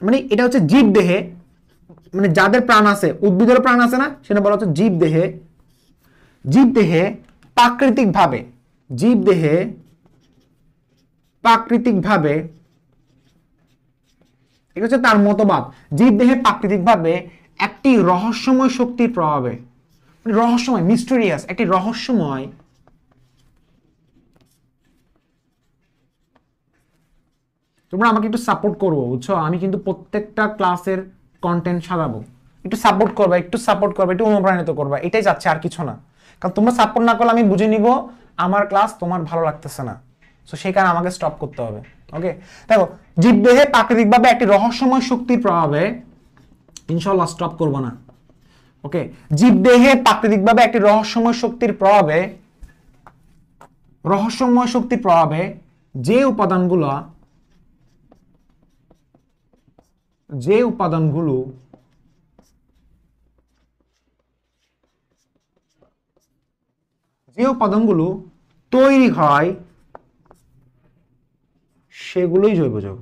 মানে এটা হচ্ছে জীব দেহে, মানে যাদের প্রাণ আছে, উদ্ভিদের প্রাণ আছে না, সেটা বলা হচ্ছে জীব দেহে প্রাকৃতিকভাবে এটা হচ্ছে তার মতবাদ। জীব দেহে প্রাকৃতিকভাবে একটি রহস্যময় শক্তির প্রভাবে, রহস্যময় মিস্টেরিয়াস একটি রহস্যময় তোমরা আমাকে একটু সাপোর্ট করবো, বুঝছো? আমি কিন্তু প্রত্যেকটা ক্লাসের কন্টেন্ট সাজাবো, একটু সাপোর্ট করবা, একটু অনুপ্রাণিত করবা, এটাই যাচ্ছে, আর কিছু না। কারণ তোমরা সাপোর্ট না করলে আমি বুঝে নিব আমার ক্লাস তোমার ভালো লাগতেছে না। সো সেই কারণে আমাকে স্টপ করতে হবে। ওকে, দেখো জীবদেহে প্রাকৃতিকভাবে একটি রহস্যময় শক্তির প্রভাবে, ইনশাআল্লাহ স্টপ করব না। ওকে, জীবদেহে প্রাকৃতিকভাবে একটি রহস্যময় শক্তির প্রভাবে যে উপাদানগুলো তৈরি হয় সেগুলোই জৈব যৌগ।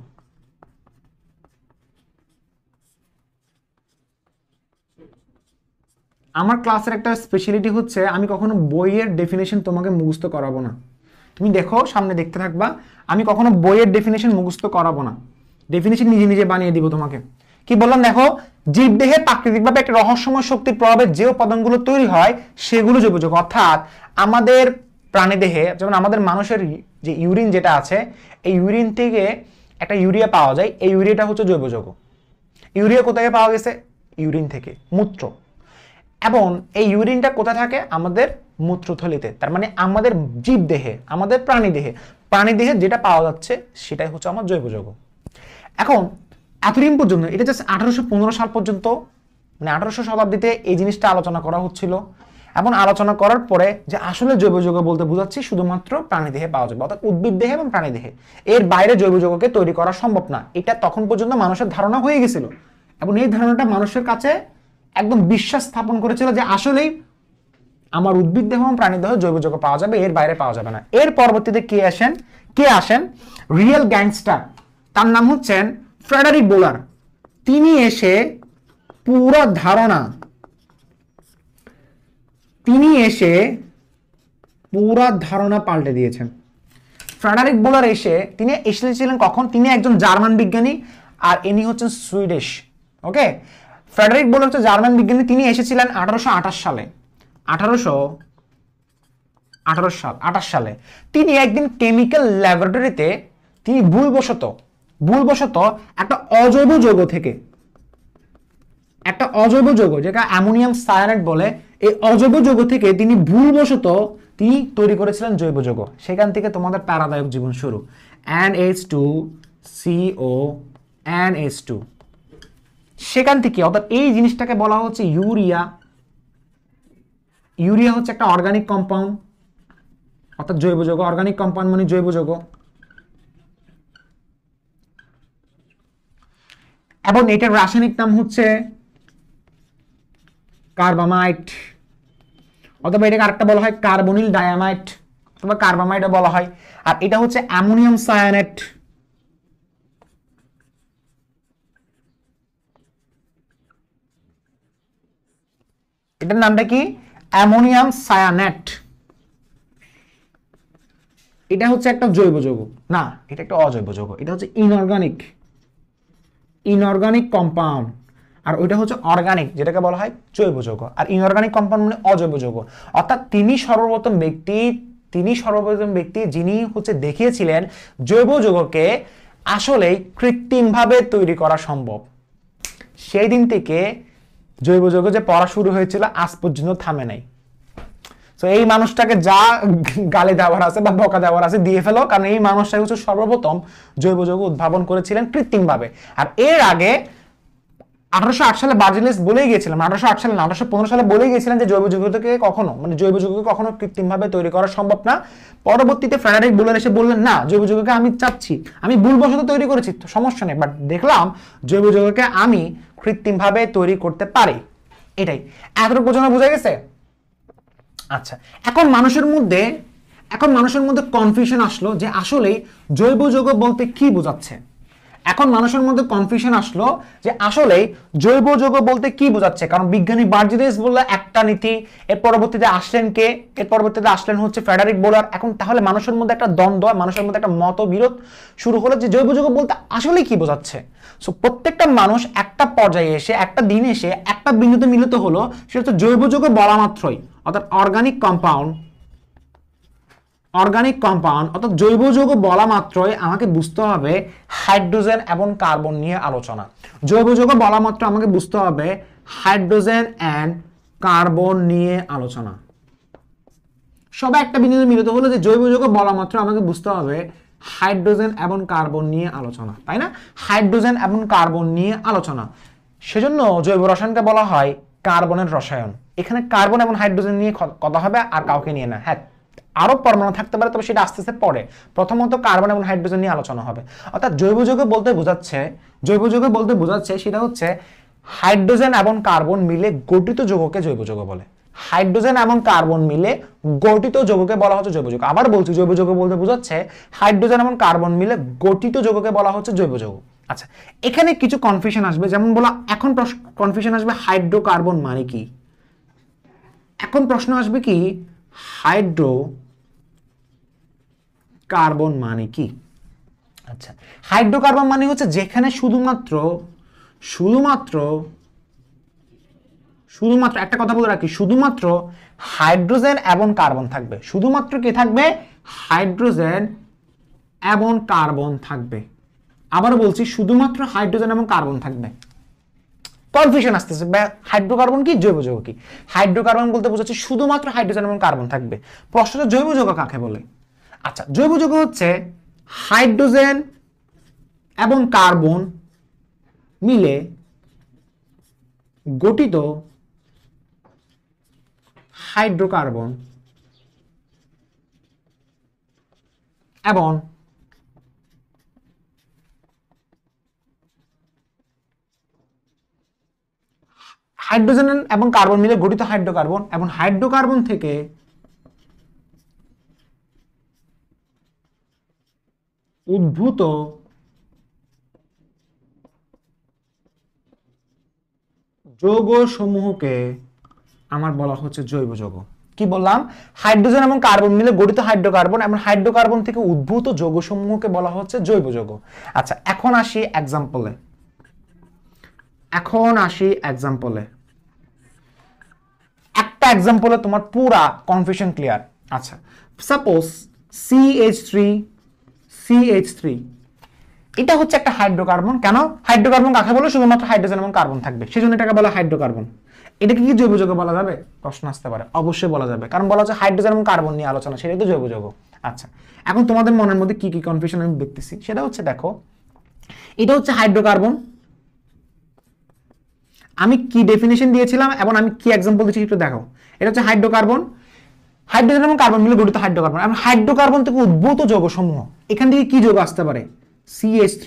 আমার ক্লাসের একটা স্পেশালিটি হচ্ছে আমি কখনো বইয়ের ডেফিনেশন তোমাকে মুখস্থ করাবো না। তুমি দেখো, সামনে দেখতে থাকবা, আমি কখনো বইয়ের ডেফিনেশন মুখস্থ করাবো না, ডেফিনেশন নিজে নিজে বানিয়ে দিব তোমাকে। কি বললাম দেখো, জীবদেহে প্রাকৃতিকভাবে একটা রহস্যময় শক্তির প্রভাবে যে উপাদানগুলো তৈরি হয় সেগুলো জৈব যৌগ। অর্থাৎ আমাদের প্রাণীদেহে, যেমন আমাদের মানুষের যে ইউরিন যেটা আছে, এই ইউরিন থেকে একটা ইউরিয়া পাওয়া যায়, এই ইউরিয়াটা হচ্ছে জৈব যৌগ। ইউরিয়া কোথায় পাওয়া গেছে? ইউরিন থেকে, মূত্র। এবং এই ইউরিনটা কোথায় থাকে? আমাদের মূত্রথলিতে। তার মানে আমাদের জীবদেহে, আমাদের প্রাণীদেহে যেটা পাওয়া যাচ্ছে সেটাই হচ্ছে আমার জৈব যৌগ। এখন এতদিন পর্যন্ত, এটা জাস্ট 1815 সাল পর্যন্ত, মানে 1800 শতাব্দীতে এই জিনিসটা আলোচনা করা হচ্ছিল। এবং আলোচনা করার পরে যে আসলে জৈব যৌগ বলতে বোঝাচ্ছি শুধুমাত্র প্রাণীদেহে পাওয়া যাবে, অর্থাৎ উদ্ভিদ দেহে এবং প্রাণীদেহে, এর বাইরে জৈব যৌগকে তৈরি করা সম্ভব না। এটা তখন পর্যন্ত মানুষের ধারণা হয়ে গেছিল, এবং এই ধারণাটা মানুষের কাছে একদম বিশ্বাস স্থাপন করেছিল যে আসলেই আমার উদ্ভিদ দেহ এবং প্রাণী দেহ জৈব যৌগ পাওয়া যাবে, এর বাইরে পাওয়া যাবে না। এর পরবর্তীতে কে আসেন? রিয়েল গ্যাংস্টার, তার নাম হচ্ছেন ফ্রেডারিক বোলার। তিনি এসে পুরো ধারণা পাল্টে দিয়েছেন। ফ্রেডারিক বোলার তিনি এসেছিলেন কখন? তিনি একজন জার্মান বিজ্ঞানী, আর ইনি হচ্ছেন সুইডিশ। ওকে, ফ্রেডারিক বোলার হচ্ছে জার্মান বিজ্ঞানী। তিনি এসেছিলেন 1828 সালে। 1828 সালে তিনি একদিন কেমিক্যাল ল্যাবরেটরিতে তিনি ভুলবশত একটা অজৈব যৌগ যেটা অ্যামোনিয়াম সায়ানাইড বলে, এই অজৈব যৌগ থেকে তিনি ভুলবশত তৈরি করেছিলেন জৈব যৌগ। সেখান থেকে তোমাদের প্যারাদায়ক জীবন শুরু। NH2CO NH2, সেখান থেকে, অর্থাৎ এই জিনিসটাকে বলা হচ্ছে ইউরিয়া। ইউরিয়া হচ্ছে একটা অর্গানিক কম্পাউন্ড, অর্থাৎ জৈব যৌগ। অর্গানিক কম্পাউন্ড মানে জৈব যৌগ। এবং এটার রাসায়নিক নাম হচ্ছে কার্বামাইড, অথবা এটাকে আরেকটা বলা হয় কার্বনিল ডায়ামাইড, অথবা কার্বামাইডও বলা হয়। আর এটা হচ্ছে অ্যামোনিয়াম সায়ানেট। এটার নামটা কি? Ammonium cyanate. এটা হচ্ছে একটা জৈব যৌগ না, এটা একটা অজৈব যৌগ। এটা হচ্ছে ইনঅর্গানিক কম্পাউন্ড, আর ওইটা হচ্ছে অর্গানিক, যেটাকে বলা হয় জৈব যৌগ। আর ইনঅর্গানিক কম্পাউন্ড মানে অজৈব যৌগ। অর্থাৎ তিনি সর্বপ্রথম ব্যক্তি যিনি হচ্ছে দেখিয়েছিলেন জৈব যৌগকে আসলেই কৃত্রিমভাবে তৈরি করা সম্ভব। সেই দিন থেকে জৈব যৌগ যে পড়া শুরু হয়েছিল আজ পর্যন্ত থামে নাই। তো এই মানুষটাকে যা গালি দেওয়ার আছে বা বকা দেওয়ার আছে দিয়ে ফেলো, কারণ এই মানুষটাই হচ্ছে সর্বপ্রথম জৈব যৌগ উদ্ভাবন করেছিলেন কৃত্রিমভাবে। আর এর আগে 1808 সালে বার্জেলিস বলেই গিয়েছিলেন, 1808 সালে না 1815 সালে বলেই গিয়েছিলেন যে জৈব যৌগকে কখনো কৃত্রিমভাবে তৈরি করা সম্ভব না। পরবর্তীতে ফ্রেডারিক বোলার এসে বললেন না, জৈব যৌগকে আমি চাচ্ছি, আমি ভুলবশত তৈরি করেছি, সমস্যা নেই, বাট দেখলাম জৈব যৌগকে আমি কৃত্রিমভাবে তৈরি করতে পারি। এটাই এতটুকু বোঝা গেছে? আচ্ছা, এখন মানুষের মধ্যে কনফিউশন আসলো যে আসলে জৈব যৌগ বলতে কি বোঝাচ্ছে। কারণ বিজ্ঞানী বার্জেলিস বললো একটা নীতি, এর পরবর্তীতে আসলেন হচ্ছে ফ্রেডারিক বোলার। এখন তাহলে মানুষের মধ্যে একটা দ্বন্দ্ব, মানুষের মধ্যে একটা মতবিরোধ শুরু হলো যে জৈব যৌগ বলতে আসলে কি বোঝাচ্ছে। সো প্রত্যেকটা মানুষ একটা পর্যায়ে এসে, একটা দিন এসে একটা বিন্দুতে মিলিত হলো, সেটা হচ্ছে জৈব যৌগ বলা মাত্রই, অর্থাৎ অর্গানিক কম্পাউন্ড অর্থাৎ জৈব যৌগ বলা মাত্রই আমাকে বুঝতে হবে হাইড্রোজেন এবং কার্বন নিয়ে আলোচনা। জৈব যৌগ বলা মাত্র আমাকে বুঝতে হবে হাইড্রোজেন এন্ড কার্বন নিয়ে আলোচনা। সবাই একটা বিন্দুতে মিলিত হলো যে জৈব যৌগ বলা মাত্র আমাকে বুঝতে হবে হাইড্রোজেন এবং কার্বন নিয়ে আলোচনা, তাই না? হাইড্রোজেন এবং কার্বন নিয়ে আলোচনা, সেজন্য জৈব রসায়নকে বলা হয় কার্বনের রসায়ন। এখানে কার্বন এবং হাইড্রোজেন নিয়ে কথা হবে, আর কাউকে নিয়ে না। হ্যাঁ, আরো পরমাণু থাকতে পারে, তবে সেটা আস্তে আস্তে পরে। প্রথমত কার্বন এবং হাইড্রোজেন নিয়ে আলোচনা হবে। অর্থাৎ জৈব যৌগ বলতে বোঝাচ্ছে সেটা হচ্ছে হাইড্রোজেন এবং কার্বন মিলে গঠিত যৌগকে জৈব যৌগ বলে। হাইড্রোজেন এবং কার্বন মিলে গঠিত যৌগকে বলা হচ্ছে জৈব যৌগ। আবার বলছি, জৈব যৌগ বলতে বোঝাচ্ছে হাইড্রোজেন এবং কার্বন মিলে গঠিত যৌগকে বলা হচ্ছে জৈব যৌগ। আচ্ছা, এখানে কিছু কনফিউশন আসবে, যেমন বলা এখন কনফিউশন আসবে হাইড্রোকার্বন মানে কি। এখন প্রশ্ন আসবে কি হাইড্রো কার্বন মানে কি। আচ্ছা, হাইড্রোকার্বন মানে হচ্ছে যেখানে শুধুমাত্র একটা কথা বলে রাখি, শুধুমাত্র হাইড্রোজেন এবং কার্বন থাকবে। শুধুমাত্র কি থাকবে? হাইড্রোজেন এবং কার্বন থাকবে। আবার বলছি, শুধুমাত্র হাইড্রোজেন এবং কার্বন থাকবে। কনফিউশন আসতেছে, হাইড্রোকার্বন কি, জৈব যৌগ কি? হাইড্রোকার্বন বলতে বোঝাচ্ছে শুধুমাত্র হাইড্রোজেন এবং কার্বন থাকবে। প্রশ্নটা জৈব যৌগ কাকে বলে? আচ্ছা, জৈব যৌগ হচ্ছে হাইড্রোজেন এবং কার্বন মিলে গঠিত হাইড্রোকার্বন এবং হাইড্রোজেন এবং কার্বন মিলে গঠিত হাইড্রোকার্বন এবং হাইড্রোকার্বন থেকে উদ্ভূত যৌগ সমূহকে আমার বলা হচ্ছে জৈব যৌগ। কি বললাম? হাইড্রোজেন এবং কার্বন মিলে গঠিত হাইড্রোকার্বন এবং হাইড্রোকার্বন থেকে উদ্ভূত যৌগ সমূহকে বলা হচ্ছে জৈব যৌগ। আচ্ছা, এখন আসি এক্সাম্পলে। একটা এক্সাম্পলে তোমার পুরা কনফিউশন ক্লিয়ার। আচ্ছা, সাপোজ CH3 এটা হচ্ছে একটা হাইড্রোকার্বন। কেন হাইড্রোকার্বন কাকে বলে? শুধুমাত্র হাইড্রোজেন এবং কার্বন থাকবে, সেজন্য এটাকে বলা হাইড্রোকার্বন। এটাকে কি জৈব যৌগ বলা যাবে? প্রশ্ন আসতে পারে। অবশ্যই বলা যাবে, কারণ বলা হচ্ছে হাইড্রোজেন এবং কার্বন নিয়ে আলোচনা, সেটাই তো জৈব যৌগ। আচ্ছা, এখন তোমাদের মনের মধ্যে কি কি কনফিউশন আমি দেখতেছি, সেটা হচ্ছে দেখো, এটা হচ্ছে হাইড্রোকার্বন। আমি কি ডেফিনেশন দিয়েছিলাম এবং আমি কি এক্সাম্পল দিচ্ছি একটু দেখো। এটা হচ্ছে হাইড্রোকার্বন, হাইড্রোজেন এবং কার্বন মিলে গঠিত হাইড্রোকার্বন এবং হাইড্রোকার্বন থেকে উদ্ভূত যৌগ সমূহ। এখান থেকে কি যৌগ আসতে পারে? CH3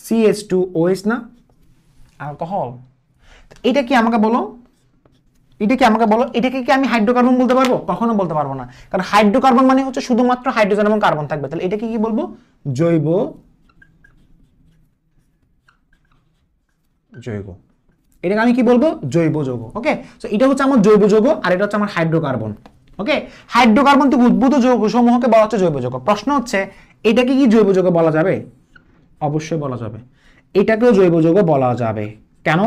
CH2OH না, অ্যালকোহল। এটা কি আমাকে বলো, এটাকে কি আমি হাইড্রোকার্বন বলতে পারবো? কখনো বলতে পারবো না, কারণ হাইড্রোকার্বন মানে হচ্ছে শুধুমাত্র হাইড্রোজেন এবং কার্বন থাকবে। তাহলে এটাকে কি বলবো? জৈব যৌগ। এটাকে আমি কি বলবো? জৈব যৌগ। ওকে, সো এটা হচ্ছে আমার জৈব যৌগ আর এটা হচ্ছে আমার হাইড্রোকার্বন। ওকে, হাইড্রোকার্বন থেকে উদ্ভূত যৌগ সমূহকে বলা হচ্ছে জৈব যৌগ। প্রশ্ন হচ্ছে এটাকে কি জৈব যৌগ বলা যাবে? অবশ্যই বলা যাবে, এটাকেও জৈব যৌগ বলা যাবে। কেন?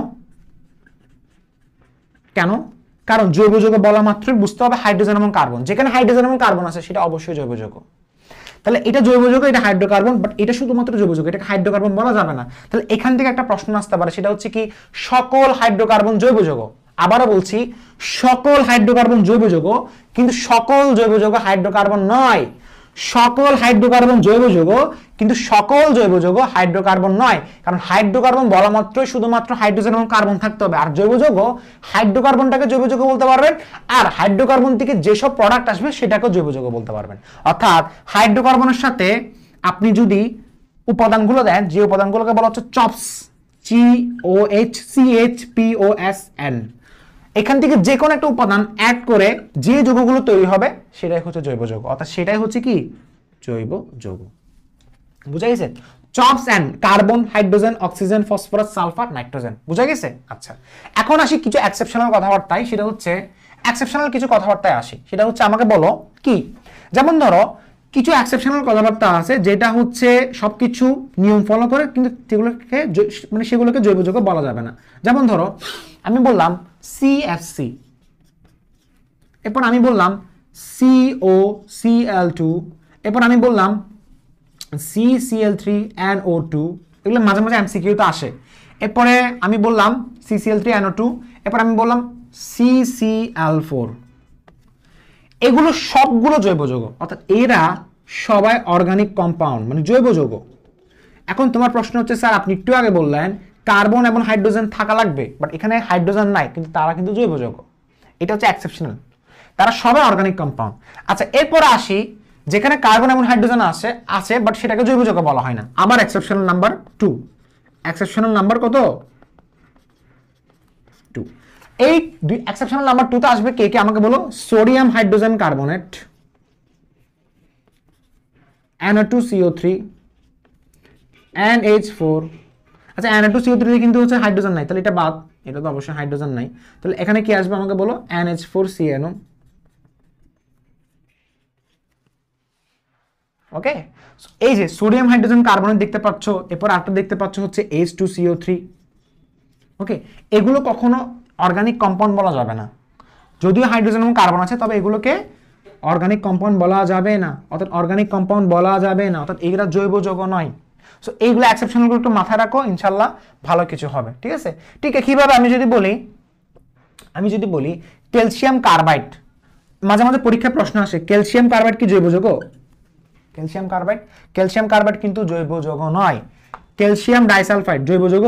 কারণ জৈব যৌগ বলা মাত্রই বুঝতে হবে হাইড্রোজেন এবং কার্বন। যেখানে হাইড্রোজেন এবং কার্বন আছে সেটা অবশ্যই জৈব যৌগ। তাহলে এটা জৈব যৌগ, এটা হাইড্রোকার্বন, বাট এটা শুধুমাত্র জৈব যৌগ, এটাকে হাইড্রোকার্বন বলা যাবে না। তাহলে এখান থেকে একটা প্রশ্ন আসতে পারে, সেটা হচ্ছে কি সকল হাইড্রোকার্বন জৈব যৌগ? আবারও বলছি, সকল হাইড্রোকার্বন জৈব যৌগ, কিন্তু সকল জৈব যৌগ হাইড্রোকার্বন নয়। সকল হাইড্রোকার্বন জৈব যৌগ, কিন্তু সকল জৈব যৌগ হাইড্রোকার্বন নয়। কারণ হাইড্রোকার্বন বলা মাত্রই শুধুমাত্র হাইড্রোজেন এবং কার্বন থাকতে হবে। আর জৈব যৌগ, হাইড্রোকার্বনটাকে জৈব যৌগ বলতে পারবেন, আর হাইড্রোকার্বন থেকে যেসব প্রোডাক্ট আসবে সেটাকে জৈব যৌগ বলতে পারবেন। অর্থাৎ হাইড্রোকার্বনের সাথে আপনি যদি উপাদানগুলো দেন, যে উপাদানগুলোকে বলা হচ্ছে চপস, CHPOSN, এখান থেকে যে কোনো একটা উপাদান অ্যাড করে যে যৌগগুলো তৈরি হবে সেটাই হচ্ছে জৈব যৌগ। অর্থাৎ সেটাই হচ্ছে কি জৈব যৌগ। বুঝা গেছে? CHOPS and carbon, hydrogen, oxygen, phosphorus, sulphur, nitrogen. বুঝা গেছে? আচ্ছা, এখন আসি কিছু এক্সেপশনাল কথাবার্তায়। সেটা হচ্ছে এক্সেপশনাল কিছু কথাবার্তায় আসি, সেটা হচ্ছে আমাকে বলো কি। যেমন ধরো কিছু এক্সেপশনাল কথাবার্তা আছে যেটা হচ্ছে সবকিছু নিয়ম ফলো করে, কিন্তু সেগুলোকে জৈব যৌগ বলা যাবে না। যেমন ধরো আমি বললাম CFC, এরপর আমি বললাম COCl2, এরপর আমি বললাম CCl3NO2, এগুলো মাঝে মাঝে MCQ তে আসে। এরপরে আমি বললাম CCl3NO2, এরপর আমি বললাম CCl4। এগুলো সবগুলো জৈব যৌগ, অর্থাৎ এরা সবাই অর্গানিক কম্পাউন্ড মানে জৈব যৌগ। এখন তোমার প্রশ্ন হচ্ছে স্যার আপনি একটু আগে বললেন কার্বন এবং হাইড্রোজেন থাকা লাগবে, বাট এখানে হাইড্রোজেন নাই, কিন্তু তারা কিন্তু জৈব যৌগ। এটা হচ্ছে এক্সেপশনাল, তারা সবাই অর্গানিক কম্পাউন্ড। আচ্ছা, এরপরে আসি যেখানে কার্বন এবং হাইড্রোজেন আছে বাট সেটাকে জৈব যৌগ বলা হয় না। আবার এক্সেপশনাল নাম্বার 2। এক্সেপশনাল নাম্বার কত? 2। এই এক্সেপশনাল নাম্বার 2 তে আসবে কে কে আমাকে বলো? Sodium hydrogen carbonate, Na2CO3, NH4। আচ্ছা, Na2CO3 কিন্তু হচ্ছে হাইড্রোজেন নাই, তাহলে এটা বাদ, এটা তো অবশ্যই হাইড্রোজেন নাই। তাহলে এখানে কি আসবে আমাকে বলো? NH4CnO। ওকে, এই যে সোডিয়াম হাইড্রোজেন কার্বনেট দেখতে পাচ্ছ, এরপর আরেকটা দেখতে পাচ্ছ হচ্ছে H2CO3। ওকে, এগুলো কখনো অর্গানিক কম্পাউন্ড বলা যাবে না। যদিও হাইড্রোজেন এবং কার্বন আছে, তবে এগুলোকে অর্গানিক কম্পাউন্ড বলা যাবে না, অর্থাৎ অর্গানিক কম্পাউন্ড বলা যাবে না, অর্থাৎ এগুলা জৈব যৌগ নয়। সো এইগুলো এক্সেপশনগুলো একটু মাথায় রাখো, ইনশাল্লাহ ভালো কিছু হবে। ঠিক আছে, ঠিক আছে। কিভাবে? আমি যদি বলি ক্যালসিয়াম কার্বাইড, মাঝে মাঝে পরীক্ষায় প্রশ্ন আসে ক্যালসিয়াম কার্বাইড কি জৈব যৌগ? ক্যালসিয়াম কার্বাইড কিন্তু জৈব যৌগ নয়। ক্যালসিয়াম ডাইসালফাইড জৈব যৌগ?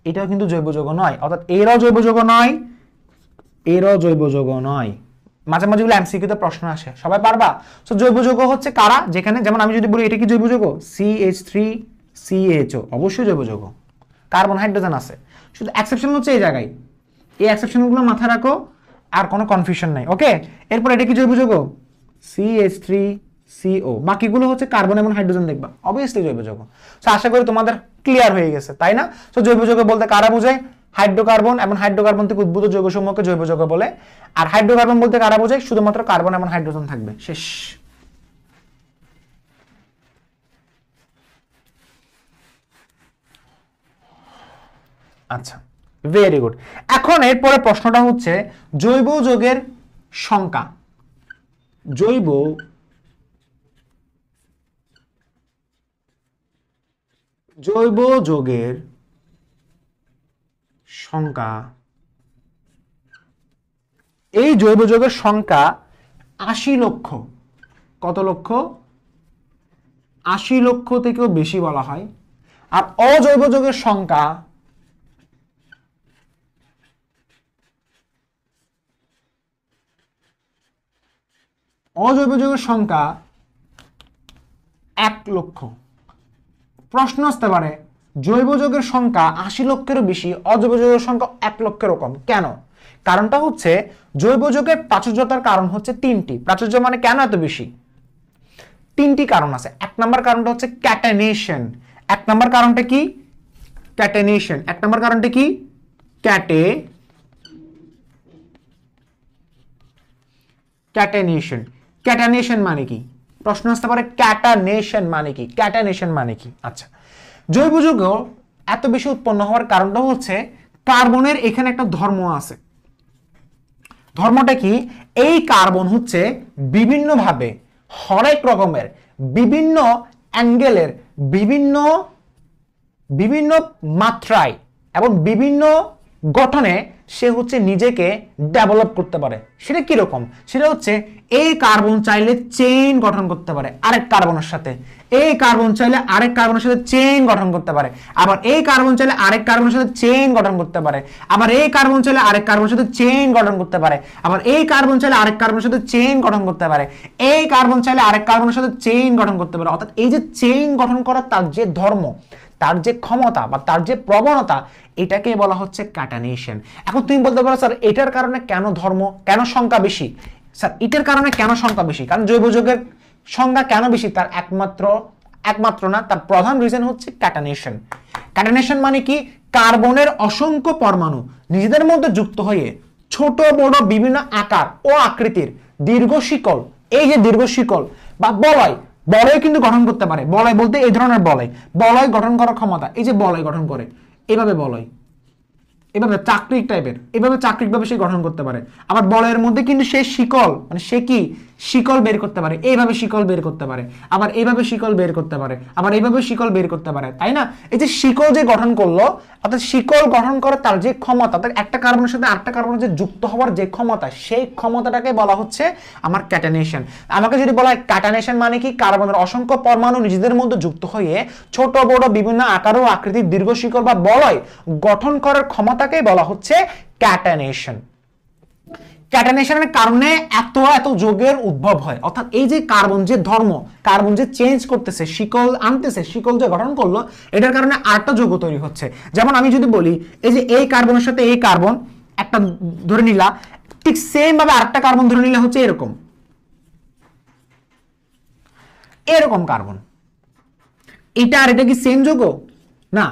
এটাও কিন্তু জৈব যৌগ নয়, অর্থাৎ এরাও জৈব যৌগ নয়, এরাও জৈব যৌগ নয়। মাঝে মাঝে গুলো এমসিকিউতে প্রশ্ন আসে, সবাই পারবা? সো জৈব যৌগ হচ্ছে কারা? যেখানে যেমন আমি যদি বলি এটা কি জৈব যৌগ? CH3CHO অবশ্যই জৈব যৌগ, কার্বন হাইড্রোজেন আছে। শুধু এক্সেপশন হচ্ছে এই জায়গায়, এই এক্সেপশনগুলো মাথায় রাখো, আর কোনো কনফিউশন নাই। ওকে, এরপর এটা কি জৈব যৌগ? CH3CO। বাকিগুলো হচ্ছে কার্বন এবং হাইড্রোজেন, দেখবা অবভিয়াসলি জৈব যৌগ। সো আশা করি তোমাদের ক্লিয়ার হয়ে গেছে, তাই না? সো জৈব যৌগ বলতে কারা বোঝায়? হাইড্রোকার্বন এবং হাইড্রোকার্বন থেকে উদ্ভূত যৌগসমূহকে জৈব যৌগ বলে। আর হাইড্রোকার্বন বলতে কারা বোঝায়? শুধুমাত্র কার্বন এবং হাইড্রোজেন থাকবে, শেষ। আচ্ছা, ভেরি গুড। এখন এরপরে প্রশ্নটা হচ্ছে জৈব যৌগের সংখ্যা। জৈব যৌগের সংখ্যা। এই জৈব যৌগের সংখ্যা 80 লক্ষ। কত লক্ষ? 80 লক্ষ থেকেও বেশি বলা হয়। আর অজৈব যৌগের সংখ্যা অজৈব যৌগের সংখ্যা 1 লক্ষ। প্রশ্ন আসতে পারে জৈব যৌগের সংখ্যা 80 লক্ষেরও বেশি, অজৈব যৌগের সংখ্যা 1 লক্ষেরও কম, কেন? কারণটা হচ্ছে জৈব যৌগের প্রাচুর্যতার কারণ হচ্ছে 3টি। প্রাচুর্য মানে কেন এত বেশি? 3টি কারণ আছে। 1 নম্বর কারণটা হচ্ছে ক্যাটেনেশন। 1 নম্বর কারণটা কি? ক্যাটেনেশন। 1 নম্বর কারণটা কি? ক্যাটেনেশন। ক্যাটানেশন মানে কি? প্রশ্ন আসতে পারে ক্যাটানেশন মানে কি? ক্যাটানেশন মানে কি? আচ্ছা, জৈব যৌগ এত বেশি উৎপন্ন হওয়ার কারণটা হচ্ছে কার্বনের এখানে একটা ধর্ম আছে। ধর্মটা কি? এই কার্বন হচ্ছে বিভিন্নভাবে, হরেক রকমের, বিভিন্ন অ্যাঙ্গেলের, বিভিন্ন মাত্রায় এবং বিভিন্ন গঠনে সে হচ্ছে নিজেকে ডেভেলপ করতে পারে। সেটা কি রকম? সেটা হচ্ছে এই কার্বন চাইলে চেইন গঠন করতে পারে আরেক কার্বনের সাথে, এই কার্বন চাইলে আরেক কার্বনের সাথে চেইন গঠন করতে পারে, আবার এই কার্বন চাইলে আরেক কার্বনের সাথে চেইন গঠন করতে পারে, আবার এই কার্বন চাইলে আরেক কার্বনের সাথে চেইন গঠন করতে পারে, আবার এই কার্বন চাইলে আরেক কার্বনের সাথে চেইন গঠন করতে পারে, এই কার্বন চাইলে আরেক কার্বনের সাথে চেইন গঠন করতে পারে। অর্থাৎ এই যে চেইন গঠন করার তার যে ধর্ম, তার যে ক্ষমতা বা তার যে প্রবণতা, এটাকে বলা হচ্ছে ক্যাটানেশন। এখন তুমি বলতে পারো স্যার এটার কারণে কেন ধর্ম, কেন সংখ্যা বেশি? স্যার এটার কারণে কেন সংখ্যা বেশি? কারণ জৈব যৌগের সংখ্যা কেন বেশি তার একমাত্র না, তার প্রধান রিজন হচ্ছে ক্যাটানেশন। ক্যাটানেশন মানে কি? কার্বনের অসংখ্য পরমাণু নিজেদের মধ্যে যুক্ত হয়ে ছোট বড় বিভিন্ন আকার ও আকৃতির দীর্ঘ শিকল, এই যে দীর্ঘ শিকল বা বলয় কিন্তু গঠন করতে পারে। বলয় বলতে এই ধরনের বলয় গঠন করার ক্ষমতা, এই যে বলয় গঠন করে, এভাবে বলয়, এভাবে চাকরিক টাইপের, এভাবে চাকরিকভাবে সে গঠন করতে পারে। আবার বলয়ের মধ্যে কিন্তু সে শিকল, মানে সে কি শিকল বের করতে পারে, এইভাবে শিকল বের করতে পারে, আবার এইভাবে শিকল বের করতে পারে, আবার এইভাবে শিকল বের করতে পারে, তাই না? এই যে শিকল যে গঠন করলো, অর্থাৎ শিকল গঠন করার তার যে ক্ষমতা, অর্থাৎ একটা কার্বনের সাথে আরেকটা কার্বনের যে যুক্ত হওয়ার যে ক্ষমতা, সেই ক্ষমতাটাকে বলা হচ্ছে আমার ক্যাটানেশন। আমাকে যদি বলা হয় ক্যাটানেশন মানে কি, কার্বনের অসংখ্য পরমাণু নিজেদের মধ্যে যুক্ত হয়ে ছোট বড় বিভিন্ন আকার ও আকৃতির দীর্ঘ শিকল বা বলয় গঠন করার ক্ষমতাকে বলা হচ্ছে ক্যাটানেশন। ক্যাটানেশনের কারণে এত এত যৌগের উদ্ভব হয়, অর্থাৎ এই যে কার্বন যে ধর্ম, কার্বন যে চেঞ্জ করতেছে, শিকল আনতেছে, শিকল যে গঠন করলো, এটার কারণে আরেকটা যৌগ তৈরি হচ্ছে। যেমন আমি যদি বলি এই যে এই কার্বনের সাথে এই কার্বন একটা ধরে নিলা, ঠিক সেম ভাবে আরেকটা কার্বন ধরে নিলে হচ্ছে এরকম, এরকম কার্বন। এটা আর এটা কি সেম যৌগ না,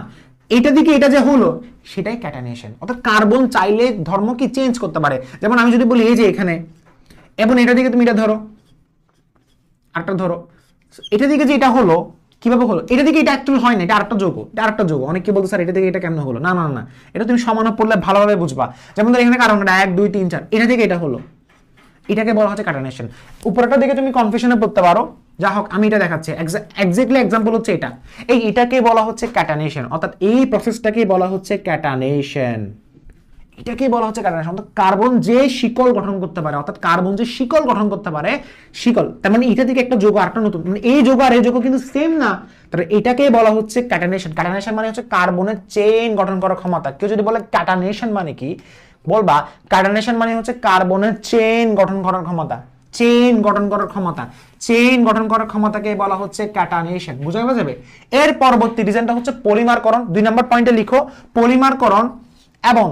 এটা দিকে এটা যে হলো সেটাই ক্যাটানেশন। অর্থাৎ কার্বন চাইলে ধর্ম কি চেঞ্জ করতে পারে। যেমন আমি যদি বলি এই যে এখানে, এবং এটা দিকে তুমি এটা ধরো, আরেকটা ধরো, এটা দিকে যে এটা হলো কিভাবে হলো, এটা দিকে এটা অ্যাকচুয়ালি হয় না, এটা আরেকটা যৌগ, এটা আরেকটা যৌগ। অনেকে বলতে স্যার এটা দিকে এটা কেমন হলো, না না না, এটা তুমি সমানো পড়লে ভালোভাবে বুঝবা। যেমন ধর এখানে কার্বনটা 1 2 3 4, এটা দিকে এটা হলো, এটাকে বলা হচ্ছে ক্যাটানেশন। উপরটা দিকে তুমি কনফিউশনে পড়তে পারো, যা হোক আমি এটা দেখাচ্ছি, এক্স্যাক্টলি এক্সাম্পল হচ্ছে এটা, এটাকে বলা হচ্ছে ক্যাটানেশন, অর্থাৎ এই প্রসেসটাকে বলা হচ্ছে ক্যাটানেশন, এটাকে বলা হচ্ছে ক্যাটানেশন। অর্থাৎ কার্বন যে শিকল গঠন করতে পারে, অর্থাৎ কার্বন যে শিকল গঠন করতে পারে, শিকল, তার মানে এটা থেকে একটা যৌগ আরেকটা নতুন, মানে এই যৌগ আর এই যৌগ কিন্তু সেম না, তাহলে এটাকে বলা হচ্ছে ক্যাটানেশন। ক্যাটানেশন মানে হচ্ছে কার্বনের চেইন গঠন করার ক্ষমতা। কেউ যদি বলে ক্যাটানেশন মানে কি, বলবা ক্যাটানেশন মানে হচ্ছে কার্বনের চেইন গঠন করার ক্ষমতা, চেইন গঠন করার ক্ষমতা, চেইন গঠন করার ক্ষমতাকে বলা হচ্ছে ক্যাটানেশন। বুঝা যাবে? এর পরবর্তী রিজনটা হচ্ছে পলিমারকরণ। 2 নম্বর পয়েন্টে লিখো পলিমারকরণ, এবং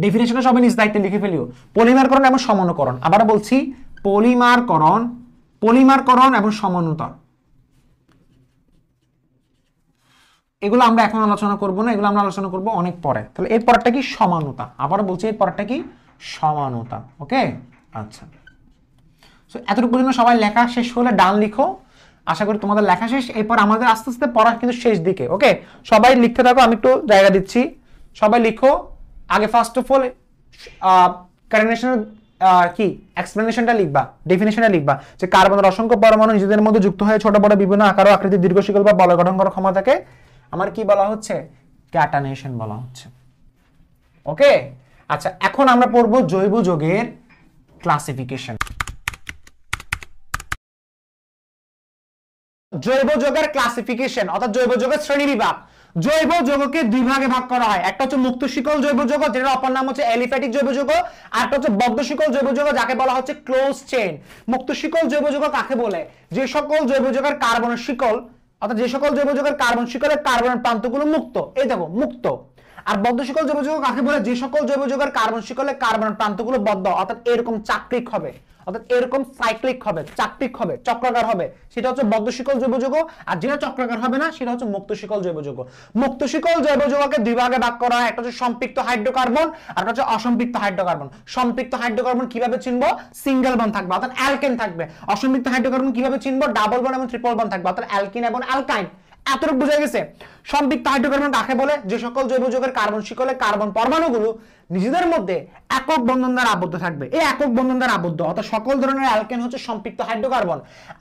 ডেফিনেশনে সবাই নিজ দায়িত্বে লিখে ফেলিও। পলিমারকরণ এবং সমানুকরণ, আবার বলছি পলিমারকরণ, পলিমারকরণ এবং সমানুতা, এগুলো আমরা এখন আলোচনা করব না, এগুলো আমরা আলোচনা করব অনেক পরে। তাহলে এর পরেরটা কি, সমানুতা। আবার বলছি এর পরেরটা কি, সমানুতা। ওকে, আচ্ছা, সো এতটুকু পর্যন্ত সবাই লেখা শেষ হলে ডান লিখো। আশা করি তোমাদের লেখা শেষ। এরপর আমাদের আস্তে আস্তে পড়া কিন্তু শেষ দিকে। ওকে, সবাই লিখতে থাকো, আমি একটু জায়গা দিচ্ছি, সবাই লিখো। আগে ফার্স্ট অফ অল ক্যাটানেশনের কি এক্সপ্লেনেশনটা লিখবা, ডেফিনেশনটা লিখবা, যে কার্বনের অসংখ্য পরমাণু নিজেদের মধ্যে যুক্ত হয়ে ছোট বড় বিভিন্ন আকার ও আকৃতির দীর্ঘ শিকল বা বলয় গঠন করার ক্ষমতাকে আমার কি বলা হচ্ছে, ক্যাটানেশন বলা হচ্ছে। ওকে, আচ্ছা, এখন আমরা পড়বো জৈব যৌগের ক্লাসিফিকেশন। জৈব যৌগের ক্লাসিফিকেশন অর্থাৎ জৈব যৌগের শ্রেণীবিভাগ। জৈব যৌগকে দুই ভাগে ভাগ করা হয়, একটা হচ্ছে মুক্ত শিকল জৈব যৌগ, যেটার অপর নাম হচ্ছে অ্যালিফ্যাটিক জৈব যৌগ, আর একটা হচ্ছে বদ্ধ শিকল জৈব যৌগ, যাকে বলা হচ্ছে ক্লোজ চেইন। মুক্ত শিকল জৈব যৌগ কাকে বলে, যে সকল জৈব যৌগের কার্বনের শিকল, অর্থাৎ যে সকল জৈব যৌগের কার্বন শিকলের কার্বনের প্রান্তগুলো মুক্ত, এই দেখো মুক্ত। আর বদ্ধ শিকল জৈব যৌগ কাকে বলে, যে সকল জৈব যৌগের কার্বন শিকলের কার্বনের প্রান্তগুলো বদ্ধ, অর্থাৎ এরকম চাক্রিক হবে, অর্থাৎ এরকম সাইক্লিক হবে, চাক্রিক হবে, চক্রাকার হবে, সেটা হচ্ছে বদ্ধ শিকল জৈব যৌগ। আর যেটা চক্রাকার হবে না সেটা হচ্ছে মুক্ত শিকল জৈব যৌগ। মুক্ত শিকল জৈব যৌগকে দুই ভাগে ভাগ করা হয়, একটা হচ্ছে সম্পৃক্ত হাইড্রোকার্বন আর একটা হচ্ছে অসম্পৃক্ত হাইড্রোকার্বন। সম্পৃক্ত হাইড্রোকার্বন কিভাবে চিনবো, সিঙ্গেল বন্ড থাকবে অর্থাৎ অ্যালকেন থাকবে। অসম্পৃক্ত হাইড্রোকার্বন কিভাবে চিনবো, ডাবল বন্ড এবং ট্রিপল বন্ড থাকবে অর্থাৎ অ্যালকিন এবং অ্যালকাইন। এতটুকু বুঝা গেছে। সম্পৃক্ত হাইড্রোকার্বন কাকে বলে, যে সকল জৈব যৌগের কার্বন শিকলে কার্বন পরমাণুগুলো নিজেদের মধ্যে একক বন্ধন দ্বারা আবদ্ধ থাকবে, এই একক বন্ধন দ্বারা আবদ্ধ, অর্থাৎ সকল ধরনের অ্যালকেন হচ্ছে সম্পৃক্ত হাইড্রোকার্বন।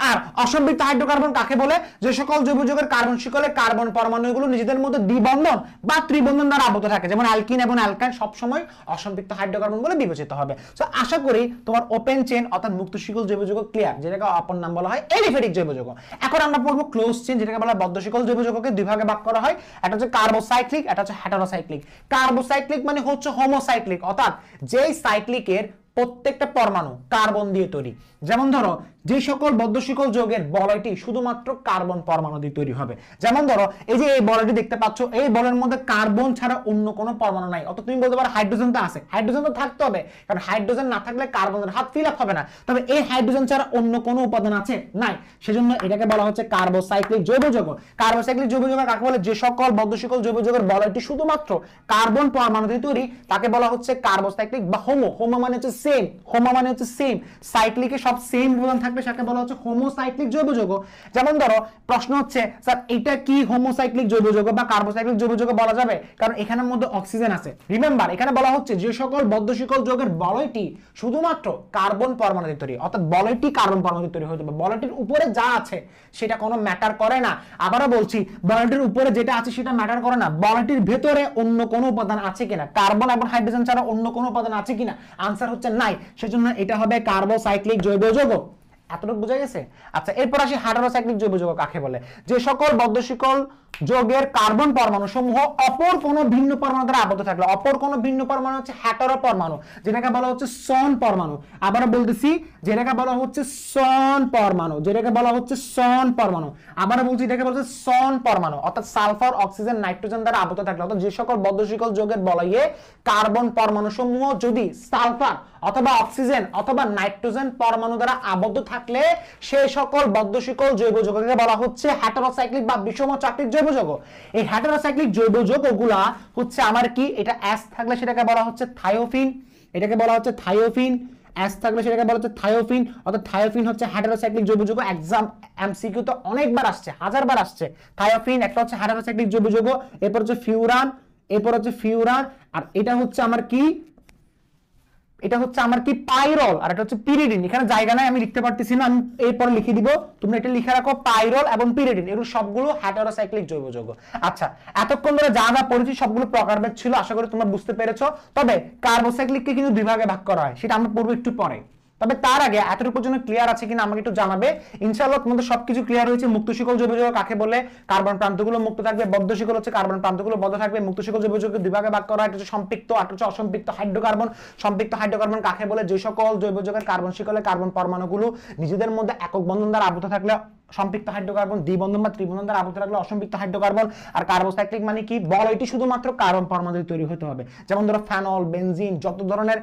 আর অসম্পৃক্ত হাইড্রোকার্বন কাকে বলে, যে সকল জৈব যৌগের কার্বন শিকলে কার্বন পরমাণুগুলো নিজেদের মধ্যে দ্বিবন্ধন বা ত্রিবন্ধন দ্বারা আবদ্ধ থাকে, যেমন অ্যালকিন এবং অ্যালকাইন সব সময় অসম্পৃক্ত হাইড্রোকার্বন বলে বিবেচিত হবে। সো আশা করি তোমার ওপেন চেইন অর্থাৎ মুক্ত শিকল জৈব যৌগ ক্লিয়ার, যেটাকে অপর নাম বলা হয় এলিফ্যাটিক জৈব যৌগ। এখন আমরা পড়বো ক্লোজ চেইন, যেটাকে বলা হয় বদ্ধ শিকল জৈব যৌগকে দুই ভাগে ভাগ করা হয়, একটা হচ্ছে কার্বোসাইক্লিক, একটা হচ্ছে হেটারোসাইক্লিক। কার্বোসাইক্লিক মানে হচ্ছে হোমোসাইক্লিক, অর্থাৎ যেই সাইক্লিকের প্রত্যেকটা পরমাণু কার্বন দিয়ে তৈরি। যেমন ধরো যে সকল বদ্ধ শিকল যৌগের বলয়টি শুধুমাত্র কার্বন পরমাণু দিয়ে তৈরি হবে। যেমন ধরো এই যে এই বলয়টি দেখতে পাচ্ছ, এই বলয়ের মধ্যে কার্বন ছাড়া অন্য কোনো পরমাণু নাই। অর্থাৎ তুমি বলতে পারো হাইড্রোজেন তো আছে, হাইড্রোজেন তো থাকতে হবে, কারণ হাইড্রোজেন না থাকলে কার্বনের হাত ফিল আপ হবে না। তবে এই হাইড্রোজেন ছাড়া অন্য কোনো উপাদান আছে নাই, সেজন্য এটাকে বলা হচ্ছে কার্বোসাইক্লিক জৈব যৌগ। কার্বোসাইক্লিক জৈব যৌগ কাকে বলে, যে সকল বদ্ধ শিকল জৈব যৌগের বলয়টি শুধুমাত্র কার্বন পরমাণু দিয়ে তৈরি, তাকে বলা হচ্ছে কার্বোসাইক্লিক বা হোমো। হোমো মানে হচ্ছে সেম, হোমো মানে হচ্ছে সেম, সাইক্লিকে সব সেম উপাদান থাকে থাকলে সেটাকে বলা হচ্ছে হোমোসাইক্লিক জৈব যৌগ। যেমন ধরো প্রশ্ন হচ্ছে স্যার এটা কি হোমোসাইক্লিক জৈব যৌগ বা কার্বোসাইক্লিক জৈব যৌগ বলা যাবে, কারণ এখানের মধ্যে অক্সিজেন আছে। রিমেম্বার এখানে বলা হচ্ছে যে সকল বদ্ধ শিকল যৌগের বলয়টি শুধুমাত্র কার্বন পরমাণু দিয়ে তৈরি, অর্থাৎ বলয়টি কার্বন পরমাণু দিয়ে তৈরি হতে হবে, বলয়টির উপরে যা আছে সেটা কোনো ম্যাটার করে না। আবারও বলছি, বলয়টির উপরে যেটা আছে সেটা ম্যাটার করে না, বলয়টির ভেতরে অন্য কোনো উপাদান আছে কিনা, কার্বন এবং হাইড্রোজেন ছাড়া অন্য কোনো উপাদান আছে কিনা, আনসার হচ্ছে নাই, সেজন্য এটা হবে কার্বোসাইক্লিক জৈব যৌগ। এতটুকু বোঝা গেছে? আচ্ছা, এরপর আসি হেটারোসাইক্লিক জৈব যৌগ কাকে বলে। যে সকল বদ্ধ শিকল যৌগের কার্বন পরমাণু সমূহ অপর কোনো ভিন্ন পরমাণু দ্বারা আবদ্ধ থাকলে, অপর কোনো ভিন্ন পরমাণু হচ্ছে হেটারো পরমাণু, যেটাকে বলা হচ্ছে সন পরমাণু। আবার বলতেছি, যেটাকে বলা হচ্ছে সন পরমাণু, যেটাকে বলা হচ্ছে সন পরমাণু। আবার বলছি, এটাকে বলা হচ্ছে সন পরমাণু, অর্থাৎ সালফার, অক্সিজেন, নাইট্রোজেন দ্বারা আবদ্ধ থাকলে, অর্থাৎ যে সকল বদ্ধ শিকল যৌগের বলয়ে কার্বন পরমাণু সমূহ যদি সালফার অথবা অক্সিজেন অথবা নাইট্রোজেন পরমাণু দ্বারা আবদ্ধ থাকলে সেই সকল বদ্ধ শিকল জৈব যৌগকে বলা হচ্ছে হেটারোসাইক্লিক বা বিষম চাক্রিক জৈব যৌগ। এই হেটারোসাইক্লিক জৈব যৌগগুলা হচ্ছে আমার কি, এটা অ্যাস থাকলে সেটাকে বলা হচ্ছে থায়োফিন, এটাকে বলা হচ্ছে থায়োফিন, অ্যাস থাকলে সেটাকে বলা হচ্ছে থায়োফিন, অর্থাৎ থায়োফিন হচ্ছে হেটারোসাইক্লিক জৈব যৌগ। এক্সাম এমসিকিউ তো অনেকবার আসছে, হাজারবার আসছে। থায়োফিন একটা হচ্ছে হেটারোসাইক্লিক জৈব যৌগ, এরপর হচ্ছে ফিউরান, এরপর হচ্ছে ফিউরান, আর এটা হচ্ছে আমার কি, এটা হচ্ছে আমার কি পাইরল, আর এটা হচ্ছে পিরিডিন। এখানে জায়গা নাই, আমি লিখতে পারতেছি না, আমি এরপর লিখে দিব, তোমরা এটা লিখে রাখো, পাইরল এবং পিরিডিন এগুলো সবগুলো হেটারোসাইক্লিক জৈব যৌগ। আচ্ছা, এতক্ষণ ধরে যা যা পড়েছি সবগুলো প্রকারভেদ ছিল, আশা করি তোমরা বুঝতে পেরেছো। তবে কার্বোসাইক্লিককে কিন্তু দুই ভাগে ভাগ করা হয়, সেটা আমরা পড়বো একটু পরে। তবে তার আগে এতটুকু জন্য ক্লিয়ার আছে কিনা আমাকে একটু জানাবে। ইনশাআল্লাহ তোমাদের সবকিছু ক্লিয়ার হয়েছে। মুক্ত শিকল জৈব যৌগ কাকে বলে, কার্বন প্রান্তগুলো মুক্ত থাকবে, বদ্ধ শিকল হচ্ছে কার্বন প্রান্তগুলো বদ্ধ থাকবে। মুক্ত শিকল জৈব যৌগকে দুই ভাগে ভাগ করা হয়, একটা হচ্ছে সম্পৃক্ত আর হচ্ছে অসম্পৃক্ত হাইড্রোকার্বন। সম্পৃক্ত হাইড্রোকার্বন কাকে বলে, যে সকল জৈব যৌগের কার্বন শিকলে কার্বন পরমাণুগুলো নিজেদের মধ্যে একক বন্ধন দ্বারা আবদ্ধ থাকলে সম্পৃক্ত হাইড্রোকার্বন, দ্বিবন্ধন বা ত্রিবন্ধন দ্বারা আবদ্ধ থাকলে অসম্পৃক্ত হাইড্রোকার্বন। আর কার্বোসাইক্লিক মানে কি, বলয়টি শুধুমাত্র কার্বন পরমাণু দিয়ে তৈরি হতে হবে। যেমন ধরো ফেনল, বেনজিন, যত ধরনের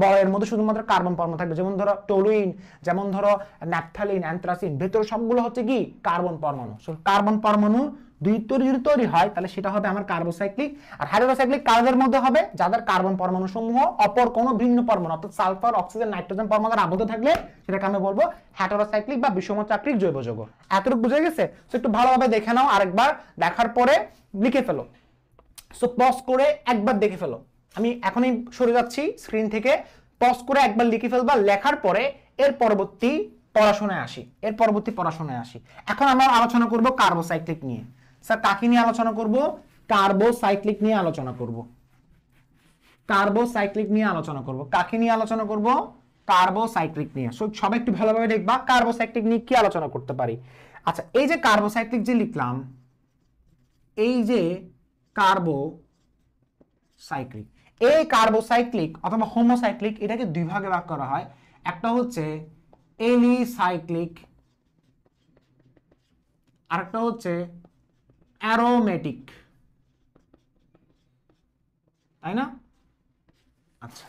বলয়ের মধ্যে শুধুমাত্র কার্বন পরমাণু থাকবে। যেমন ধরো টলুইন, যেমন ধরো ন্যাপথালিন, অ্যান্থ্রাসিন, ভেতরে সবগুলো হচ্ছে কি কার্বন পরমাণু। কার্বন পরমাণু দুই যদি তৈরি হয় তাহলে সেটা হবে আমার কার্বোসাইক্লিক। আর হেটারোসাইক্লিক কাদের মধ্যে হবে, যাদের কার্বন পরমাণু সমূহ অপর কোনো ভিন্ন পরমাণু অর্থাৎ সালফার, অক্সিজেন, নাইট্রোজেন পরমাণু আবদ্ধ থাকলে সেটাকে আমি বলবো হেটারোসাইক্লিক বা বিষম চাক্রিক জৈব যৌগ। এতটুকু বুঝে গেছে? সো একটু ভালোভাবে দেখে নাও, আরেকবার দেখার পরে লিখে ফেলো। সো পজ করে একবার দেখে ফেলো। আমি এখনই সরে যাচ্ছি স্ক্রিন থেকে, পজ করে একবার লিখে ফেলবা, লেখার পরে এর পরবর্তী পড়াশোনায় আসি। এখন আমরা আলোচনা করব কার্বোসাইক্লিক নিয়ে। স্যার কাকে নিয়ে আলোচনা করব? কার্বোসাইক্লিক নিয়ে আলোচনা করব। কার্বোসাইক্লিক নিয়ে আলোচনা করব। কাকে নিয়ে আলোচনা করব? কার্বোসাইক্লিক নিয়ে। সো সবাই একটু ভালোভাবে দেখবা কার্বোসাইক্লিক নিয়ে কি আলোচনা করতে পারি। আচ্ছা, এই যে কার্বোসাইক্লিক যে লিখলাম, এই যে কার্বোসাইক্লিক, এই কার্বোসাইক্লিক অথবা হোমোসাইক্লিক এটাকে দুই ভাগে ভাগ করা হয়। একটা হচ্ছে এলিসাইক্লিক, আরেকটা হচ্ছে অ্যারোমেটিক, তাই না? আচ্ছা,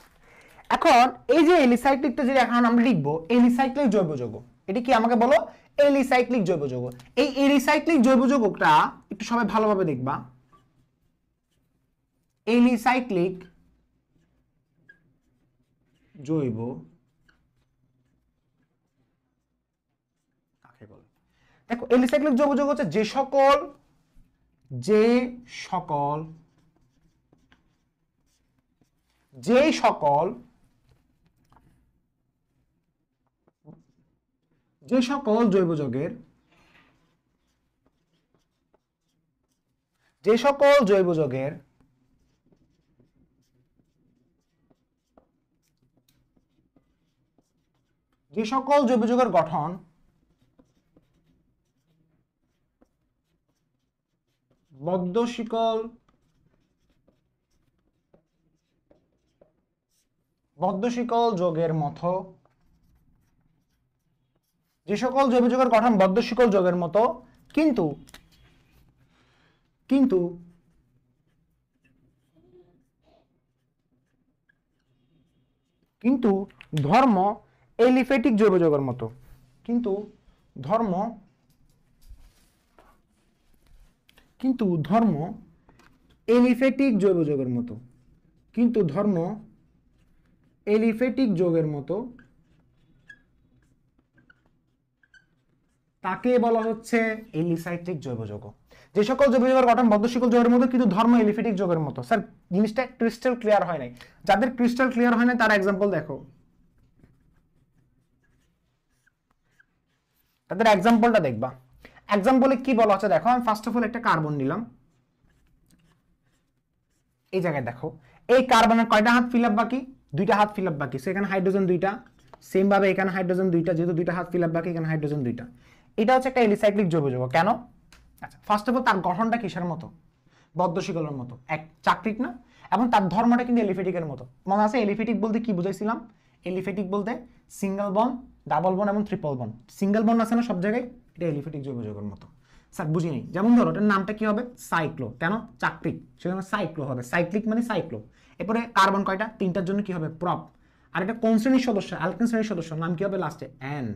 এখন এই যে এলিসাইক্লিকটা যে এখন আমরা লিখবো এলিসাইক্লিক জৈব যৌগ, এটা কি আমাকে বলো? এলিসাইক্লিক জৈব যৌগ। এই এলিসাইক্লিক জৈব যৌগটা একটু সবাই ভালোভাবে দেখবা। এলিসাইক্লিক জৈব কাকে বলে? দেখো, এলিসাইক্লিক জৈব যৌগ হচ্ছে যে সকল জৈব যৌগের গঠন বদ্ধ শিকল যৌগের মতো, যে সকল জৈব যৌগের গঠন বদ্ধ শিকল যৌগের মতো কিন্তু ধর্ম এলিফেটিক জৈব যৌগের মতো, কিন্তু ধর্ম এলিফেটিক জৈব যৌগের মতো, তাকে বলা হচ্ছে এলিসাইক্লিক জৈব যৌগ। যে সকল জৈব যৌগের গঠন বদ্ধশিকল যৌগের মতো কিন্তু ধর্ম এলিফেটিক যৌগের মতো। স্যার জিনিসটা ক্রিস্টাল ক্লিয়ার হয় নাই, যাদের ক্রিস্টাল ক্লিয়ার হয় নাই তার এক্সাম্পল দেখো, তাদের এক্সাম্পলটা দেখবা। এক্সাম্পলে কি বলা হচ্ছে দেখো, আমি ফার্স্ট অফ অল একটা কার্বন নিলাম, এই জায়গায় দেখো এই কার্বনের কয়টা হাত ফিল আপ বাকি, দুইটা হাত ফিল আপ বাকি, সেখানে হাইড্রোজেন দুইটা, সেম ভাবে এখানে হাইড্রোজেন দুইটা, যেহেতু দুইটা হাত ফিল আপ বাকি এখানে হাইড্রোজেন দুইটা। এটা হচ্ছে একটা এলিসাইক্লিক জৈব যৌগ। কেন? আচ্ছা ফার্স্ট অফ অল তার গঠনটা কিসের মতো, বদ্ধশিকলের মতো, এক চাকরিক না, এবং তার ধর্মটা কিন্তু এলিফেটিকের মতো। মনে আছে এলিফেটিক বলতে কি বুঝাইছিলাম? এলিফেটিক বলতে সিঙ্গেল বন্ড, ডাবল বন্ড এবং ট্রিপল বন্ড। সিঙ্গেল বন্ড আছে না সব জায়গায়, এটা এলিফেটিক জৈব যৌগের মতো। স্যার বুঝি নেই, যেমন ধরো এটার নামটা কি হবে, সাইক্লো। কেন? চাকরিক, সেজন্য সাইক্লো হবে, সাইক্লিক মানে সাইক্লো। এরপরে কার্বন কয়টা, তিনটার জন্য কি হবে, প্রপ। আর এটা কোন শ্রেণীর সদস্য, অ্যালকেন শ্রেণীর সদস্য, নাম কি হবে লাস্টে, এন।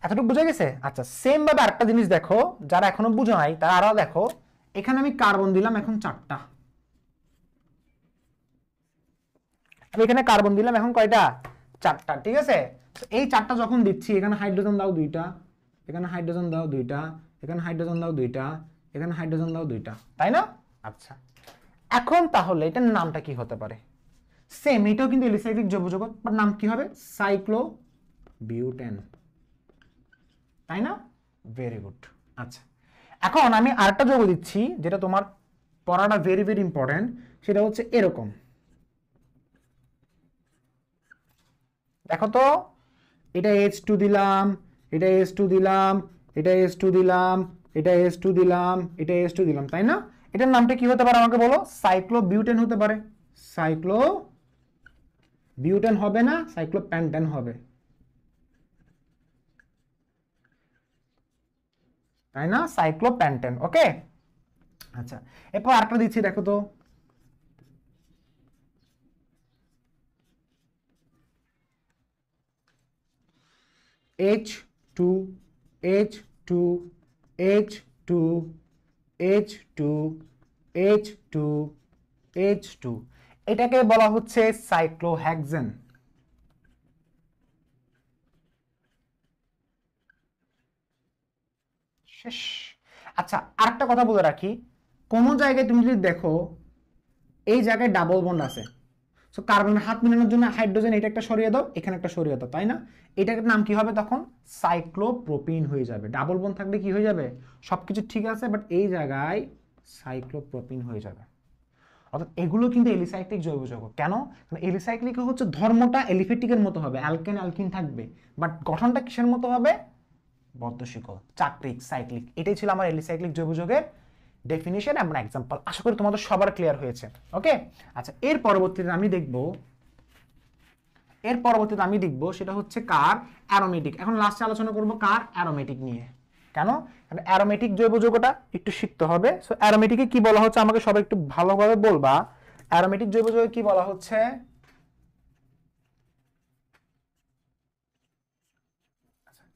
এতটুকু বোঝা গেছে? আচ্ছা সেম ভাবে আরেকটা জিনিস দেখো, যারা এখনো বুঝো নাই তারা আরো দেখো, এখানে আমি কার্বন দিলাম এখন চারটা, আমি এখানে কার্বন দিলাম এখন কয়টা, চারটা, ঠিক আছে? এই চারটা যখন দিচ্ছি, এখানে হাইড্রোজেন দাও দুইটা, এখানে হাইড্রোজেন দাও দুইটা, এখানে হাইড্রোজেন দাও দুইটা, এখানে হাইড্রোজেন দাও দুইটা, তাই না? আচ্ছা এখন তাহলে এটার নামটা কি হতে পারে? সেম, এটাও কিন্তু এলিসাইক্লিক জৈব যৌগ, বাট নাম কি হবে, সাইক্লোবিউটেন, তাই না? Very good. আচ্ছা এখন আমি আরেকটা যৌগ দিচ্ছি, যেটা তোমার পড়াটা ভেরি ভেরি ইম্পর্টেন্ট, সেটা হচ্ছে এরকম, দেখো তো, এটা H2 দিলাম, এটা H2 দিলাম, এটা H2 দিলাম, এটা H2 দিলাম, এটা H2 দিলাম, তাই না? এটার নামটা কি হতে পারে আমাকে বলো, সাইক্লোবিউটেন হতে পারে। সাইক্লোবিউটেন হবে না, সাইক্লোপ্যান্টেন হবে, তাই না? সাইক্লোপ্যান্টেন, ওকে। আচ্ছা এরপর আরেকটা দিচ্ছি, দেখো তো, H2 H2 H2 H2 H2 H2, এটাকে বলা হচ্ছে সাইক্লোহেক্সেন। শেষ। আচ্ছা আরেকটা কথা বলে রাখি, কোন জায়গায় তুমি যদি দেখো এই জায়গায় ডাবল বন্ড আছে, সো কার্বনের হাত মিলানোর জন্য হাইড্রোজেন এটা একটা সরিয়ে দাও, এখানে একটা সরিয়ে দাও, তাই না? এটার নাম কি হবে তখন, সাইক্লোপ্রোপিন হয়ে যাবে। ডাবল বন্ড থাকলে কি হয়ে যাবে, সবকিছু ঠিক আছে, বাট এই জায়গায় সাইক্লোপ্রোপিন হয়ে যাবে। অর্থাৎ এগুলো কিন্তু এলিসাইক্লিক জৈব যৌগ। কেন? কারণ এলিসাইক্লিক হচ্ছে ধর্মটা এলিফেটিকের মতো হবে, অ্যালকেন অ্যালকিন থাকবে, বাট গঠনটা কিসের মতো হবে, বদ্ধশিকল, চাকরিক, সাইক্লিক। এটাই ছিল আমার এলিসাইক্লিক জৈব যৌগের ডেফিনিশন এবং এক্সাম্পল। আশা করি তোমাদের সবার ক্লিয়ার হয়েছে, ওকে। আচ্ছা এর পরবর্তীতে আমি দেখব সেটা হচ্ছে কার, অ্যারোমেটিক। এখন লাস্টে আলোচনা করব কার, অ্যারোমেটিক নিয়ে। কেন? কারণ অ্যারোমেটিক জৈব যৌগটা একটু শিখতে হবে। সো অ্যারোমেটিকে কি বলা হচ্ছে আমাকে সবাই একটু ভালোভাবে বলবা, অ্যারোমেটিক জৈব যৌগে কি বলা হচ্ছে?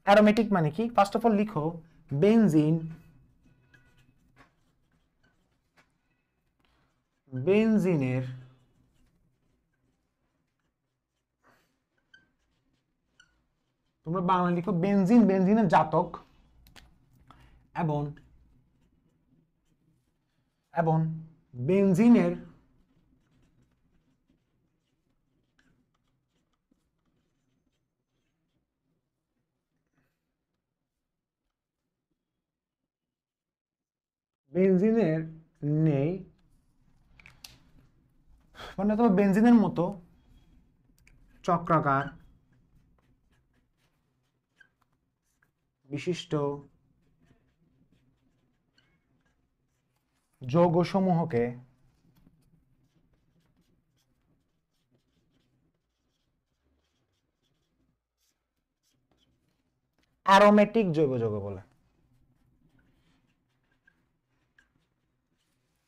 অ্যারোমেটিক মানে কি, ফার্স্ট অফ অল লিখো, বেনজিন, বেনজিনের তোমরা বাংলা লিখো বেনজিন, বেনজিনের জাতক এবং বেনজিনের নেই, মানে তোমার বেনজিনের মতো চক্রাকার বিশিষ্ট যৌগসমূহকে অ্যারোমেটিক জৈব যৌগ বলে।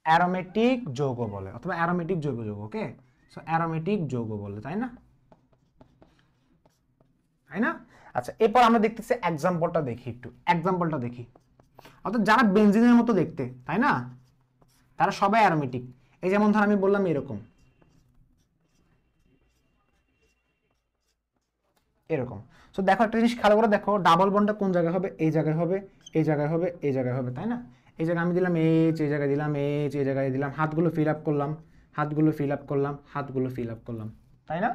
অ্যারোমেটিক যৌগ বলে অথবা অ্যারোমেটিক জৈব যৌগ, ওকে। সো অ্যারোমেটিক যৌগ বলে, তাই না? আচ্ছা এরপর আমরা দেখতেছি এক্সাম্পলটা দেখি, একটু এক্সাম্পলটা দেখি। অর্থাৎ যারা বেনজিনের মতো দেখতে, তাই না, তারা সবাই অ্যারোমেটিক। এই যেমন ধর আমি বললাম এরকম, এরকম। সো দেখো একটা জিনিস খেয়াল করে দেখো, ডাবল বন্ডটা কোন জায়গায় হবে, এই জায়গায় হবে, এই জায়গায় হবে, এই জায়গায় হবে, তাই না? এই জায়গায় আমি দিলাম এইচ, এই জায়গায় দিলাম এইচ, এই জায়গায় দিলাম, হাতগুলো ফিল আপ করলাম, হাতগুলো ফিল আপ করলাম, হাতগুলো ফিল আপ করলাম, তাই না?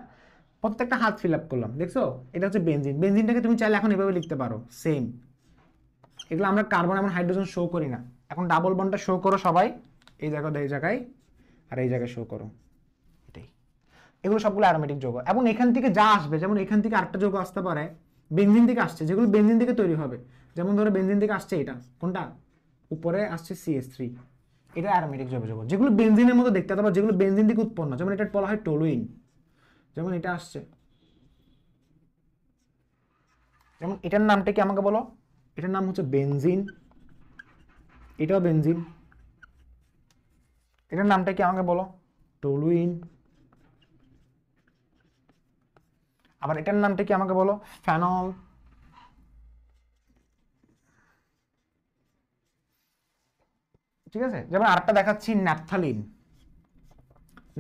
প্রত্যেকটা হাত ফিল আপ করলাম, দেখছো? এটা হচ্ছে বেনজিন। বেনজিনটাকে তুমি চাইলে এখন এভাবে লিখতে পারো, সেম। এগুলো আমরা কার্বন এবং হাইড্রোজেন শো করি না। এখন ডাবল বন্ডটা শো করো সবাই, এই জায়গায়, এই জায়গায়, আর এই জায়গায় শো করো, এটাই। এগুলো সবগুলো অ্যারোমেটিক যৌগ। এবং এখান থেকে যা আসবে, যেমন এখান থেকে আরেকটা যৌগ আসতে পারে, বেনজিন থেকে আসছে, যেগুলো বেনজিন থেকে তৈরি হবে। যেমন ধরো বেনজিন থেকে আসছে এটা, কোনটা? উপরে আসছে CH3, এটা অ্যারোমেটিক যৌগ। যেগুলো বেনজিনের মতো দেখতে, অথবা যেগুলো বেনজিন থেকে উৎপন্ন, যেমন এটা বলা হয় টলুইন। যেমন এটা আসছে, যেমন এটার নামটা কি আমাকে বলো? এটার নাম হচ্ছে বেনজিন, এটাও বেনজিন। এটার নামটা কি আমাকে বলো? টলুইন। আবার এটার নামটা কি আমাকে বলো? ফেনল। ঠিক আছে, যেমন আরেকটা দেখাচ্ছি, ন্যাপথালিন।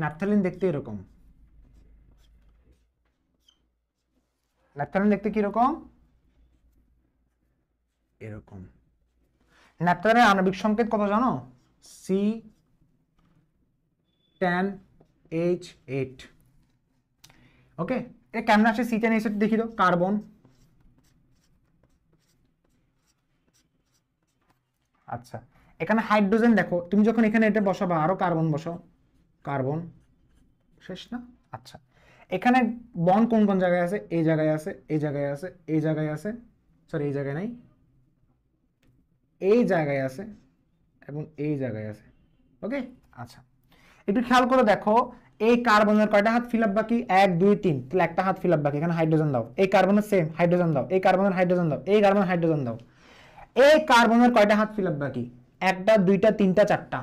ন্যাপথালিন দেখতে এরকম। ন্যাপথালিন দেখতে কিরকম? এরকম। ন্যাপথালিনের আণবিক সংকেত কত জানো? C10H8। ওকে, এটা কেমন আসে? C10H8 দেখি তো, কার্বন। আচ্ছা, এখানে হাইড্রোজেন দেখো, তুমি যখন এখানে এটা বসাবা, আরো কার্বন বসাও, কার্বন, শেষ না? আচ্ছা, এখানে বন্ড কোন কোন জায়গায় আছে? এই জায়গায় আছে, এই জায়গায় আছে, এই জায়গায় আছে, সরি এই জায়গায় নাই, এই জায়গায় আছে এবং এই জায়গায় আছে। ওকে, আচ্ছা, একটু খেয়াল করে দেখো, এই কার্বনের কয়টা হাত ফিল আপ বাকি? 1 2 3, তাহলে একটা হাত ফিল আপ বাকি। এখানে হাইড্রোজেন দাও, এই কার্বনের সেম হাইড্রোজেন দাও, এই কার্বনের হাইড্রোজেন দাও, এই কার্বনের হাইড্রোজেন দাও। এই কার্বনের কয়টা হাত ফিল আপ বাকি? 1টা 2টা 3টা 4টা,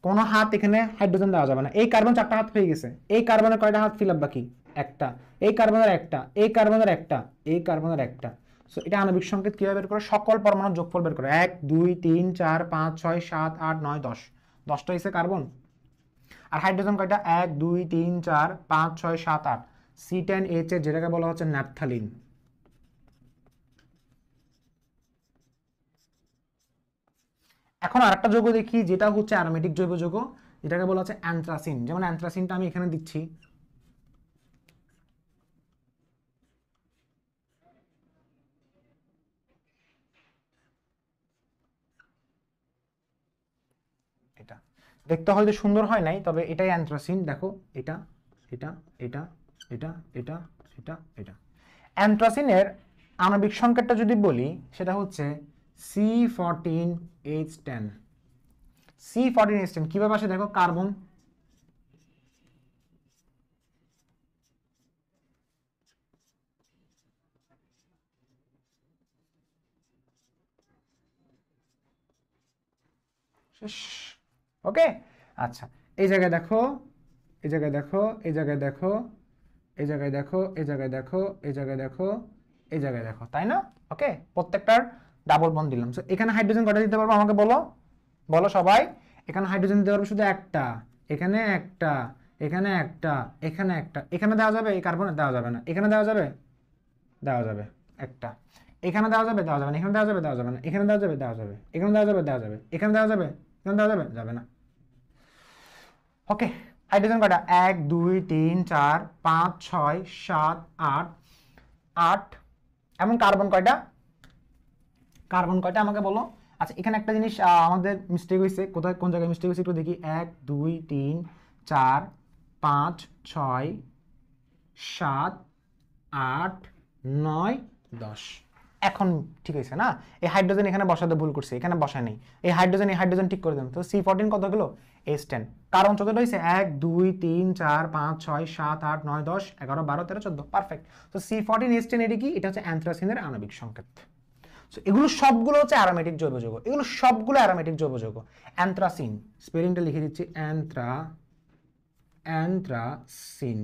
কোনো হাত এখানে হাইড্রোজেন দেওয়া যাবে না। এই কার্বন 4টা হাত হয়ে গেছে। এই কার্বনের কয়টা হাত ফিল আপ বাকি? একটা। এই কার্বনের একটা, এই কার্বনের একটা, এই কার্বনের একটা। সো এটা আণবিক সংকেত কিভাবে বের করে? সকল পরমাণুর যোগফল বের করে। 1 2 3 4 5 6 7 8 9 10, 10টা হইছে কার্বন। আর হাইড্রোজেন কয়টা? 1 2 3 4 5 6 7 8। C10H, যেটাকে বলা হচ্ছে ন্যাপথালিন। এখন আরেকটা যৌগ দেখি, যেটা হচ্ছে অ্যারোমেটিক জৈব যৌগ, যেটাকে বলা হচ্ছে অ্যান্থ্রাসিন। যেমন অ্যান্থ্রাসিনটা আমি এখানে দিচ্ছি, এটা দেখতে হয়তো সুন্দর হয় নাই, তবে এটাই অ্যান্থ্রাসিন। দেখো এটা, এটা, এটা, এটা, এটা, এটা, এটা। অ্যান্থ্রাসিনের আণবিক সংকেতটা যদি বলি, সেটা হচ্ছে C14H10। C14H10 কিভাবে আসে দেখো, কার্বন, ওকে। আচ্ছা, এই জায়গায় দেখো, এই জায়গায় দেখো, এই জায়গায় দেখো, এই জায়গায় দেখো, এই জায়গায় দেখো, এই জায়গায় দেখো, এই জায়গায় দেখো, তাই না? ওকে, প্রত্যেকটার ডাবল বন্ড দিলাম। সো এখানে হাইড্রোজেন কয়টা দিতে পারবো আমাকে বলো? বলো সবাই। এখানে হাইড্রোজেন দিতে পারবো শুধু একটা, এখানে একটা, এখানে একটা, এখানে একটা। এখানে দেওয়া যাবে? এই কার্বনে দেওয়া যাবে না। এখানে দেওয়া যাবে? দেওয়া যাবে একটা। এখানে দেওয়া যাবে? দেওয়া যাবে না। এখানে দেওয়া যাবে? দেওয়া যাবে না। এখানে দেওয়া যাবে? দেওয়া যাবে। এখানে দেওয়া যাবে? দেওয়া যাবে। এখানে দেওয়া যাবে? এখানে দেওয়া যাবে? যাবে না। ওকে, হাইড্রোজেন কয়টা? 1 2 3 4 5 6 7 8 8। এমন কার্বন কয়টা? কার্বন কয়টা আমাকে বলো? আচ্ছা, এখানে একটা জিনিস আমাদের মিস্টেক হয়েছে। কোথায়, কোন জায়গায় মিস্টেক হয়েছে একটু দেখি। 1 2 3 4 5 6 7 8 9 10। এখন ঠিক হয়েছে না? এই হাইড্রোজেন এখানে বসাতে ভুল করছে, এখানে বসায় নেই। এই হাইড্রোজেন ঠিক করে দেন তো। C14 কত গেল? H10। কারণ কতটা হয়েছে? 1 2 3 4 5 6 7 8 9 10 11 12 13 14। পারফেক্ট। তো C14H10 এটি কি? এটা হচ্ছে অ্যান্থ্রাসিনের আণবিক সংকেত। সো এগুলো সবগুলো হচ্ছে অ্যারোমেটিক জৈব যৌগ। এগুলো সবগুলো অ্যারোমেটিক জৈব যৌগ। অ্যান্থ্রাসিন, স্পেলিংটা লিখে দিচ্ছি, অ্যান্থ্রাসিন,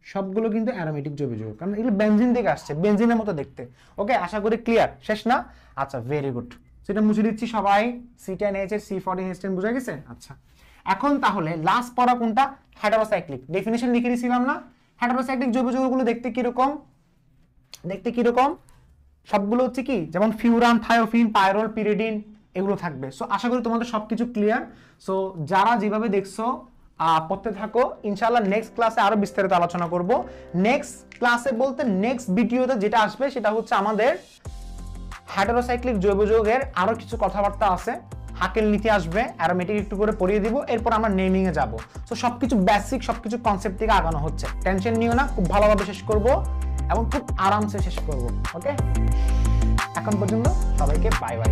সবগুলো কিন্তু অ্যারোমেটিক জৈব যৌগ, কারণ এগুলো বেনজিন থেকে আসছে, বেনজিনের মতো দেখতে। ওকে, আশা করি ক্লিয়ার, শেষ না? আচ্ছা, ভেরি গুড। সেটা মুছে দিচ্ছি সবাই। C10H, C14H10 বুঝা গেছে? আচ্ছা, এখন তাহলে লাস্ট পড়া কোনটা? হেটারোসাইক্লিক। ডেফিনিশন লিখে দিয়েছিলাম না? হেটারোসাইক্লিক জৈব যৌগগুলো দেখতে কিরকম? দেখতে কিরকম, সবগুলো হচ্ছে কি যেমন ফিউরান, থায়োফিন, পাইরোল, পিরিডিন এগুলো থাকবে। সো আশা করি তোমাদের সবকিছু ক্লিয়ার। সো যারা যেভাবে দেখছো পড়তে থাকো, ইনশাআল্লাহ নেক্সট ক্লাসে আরো বিস্তারিত আলোচনা করব। নেক্সট ক্লাসে বলতে নেক্সট ভিডিওতে যেটা আসবে সেটা হচ্ছে আমাদের হেটেরোসাইক্লিক জৈব যৌগের আরো কিছু কথাবার্তা আছে, হাকেল নীতি আসবে, অ্যারোমেটিক একটু করে পড়িয়ে দিব, এরপর আমরা নেমিং এ যাব। সো সবকিছু বেসিক, সবকিছু কনসেপ্ট থেকে আগানো হচ্ছে, টেনশন নিও না, খুব ভালোভাবে শেষ করব এবং খুব আরামসে শেষ করব। ওকে, এখন পর্যন্ত সবাইকে বাই বাই।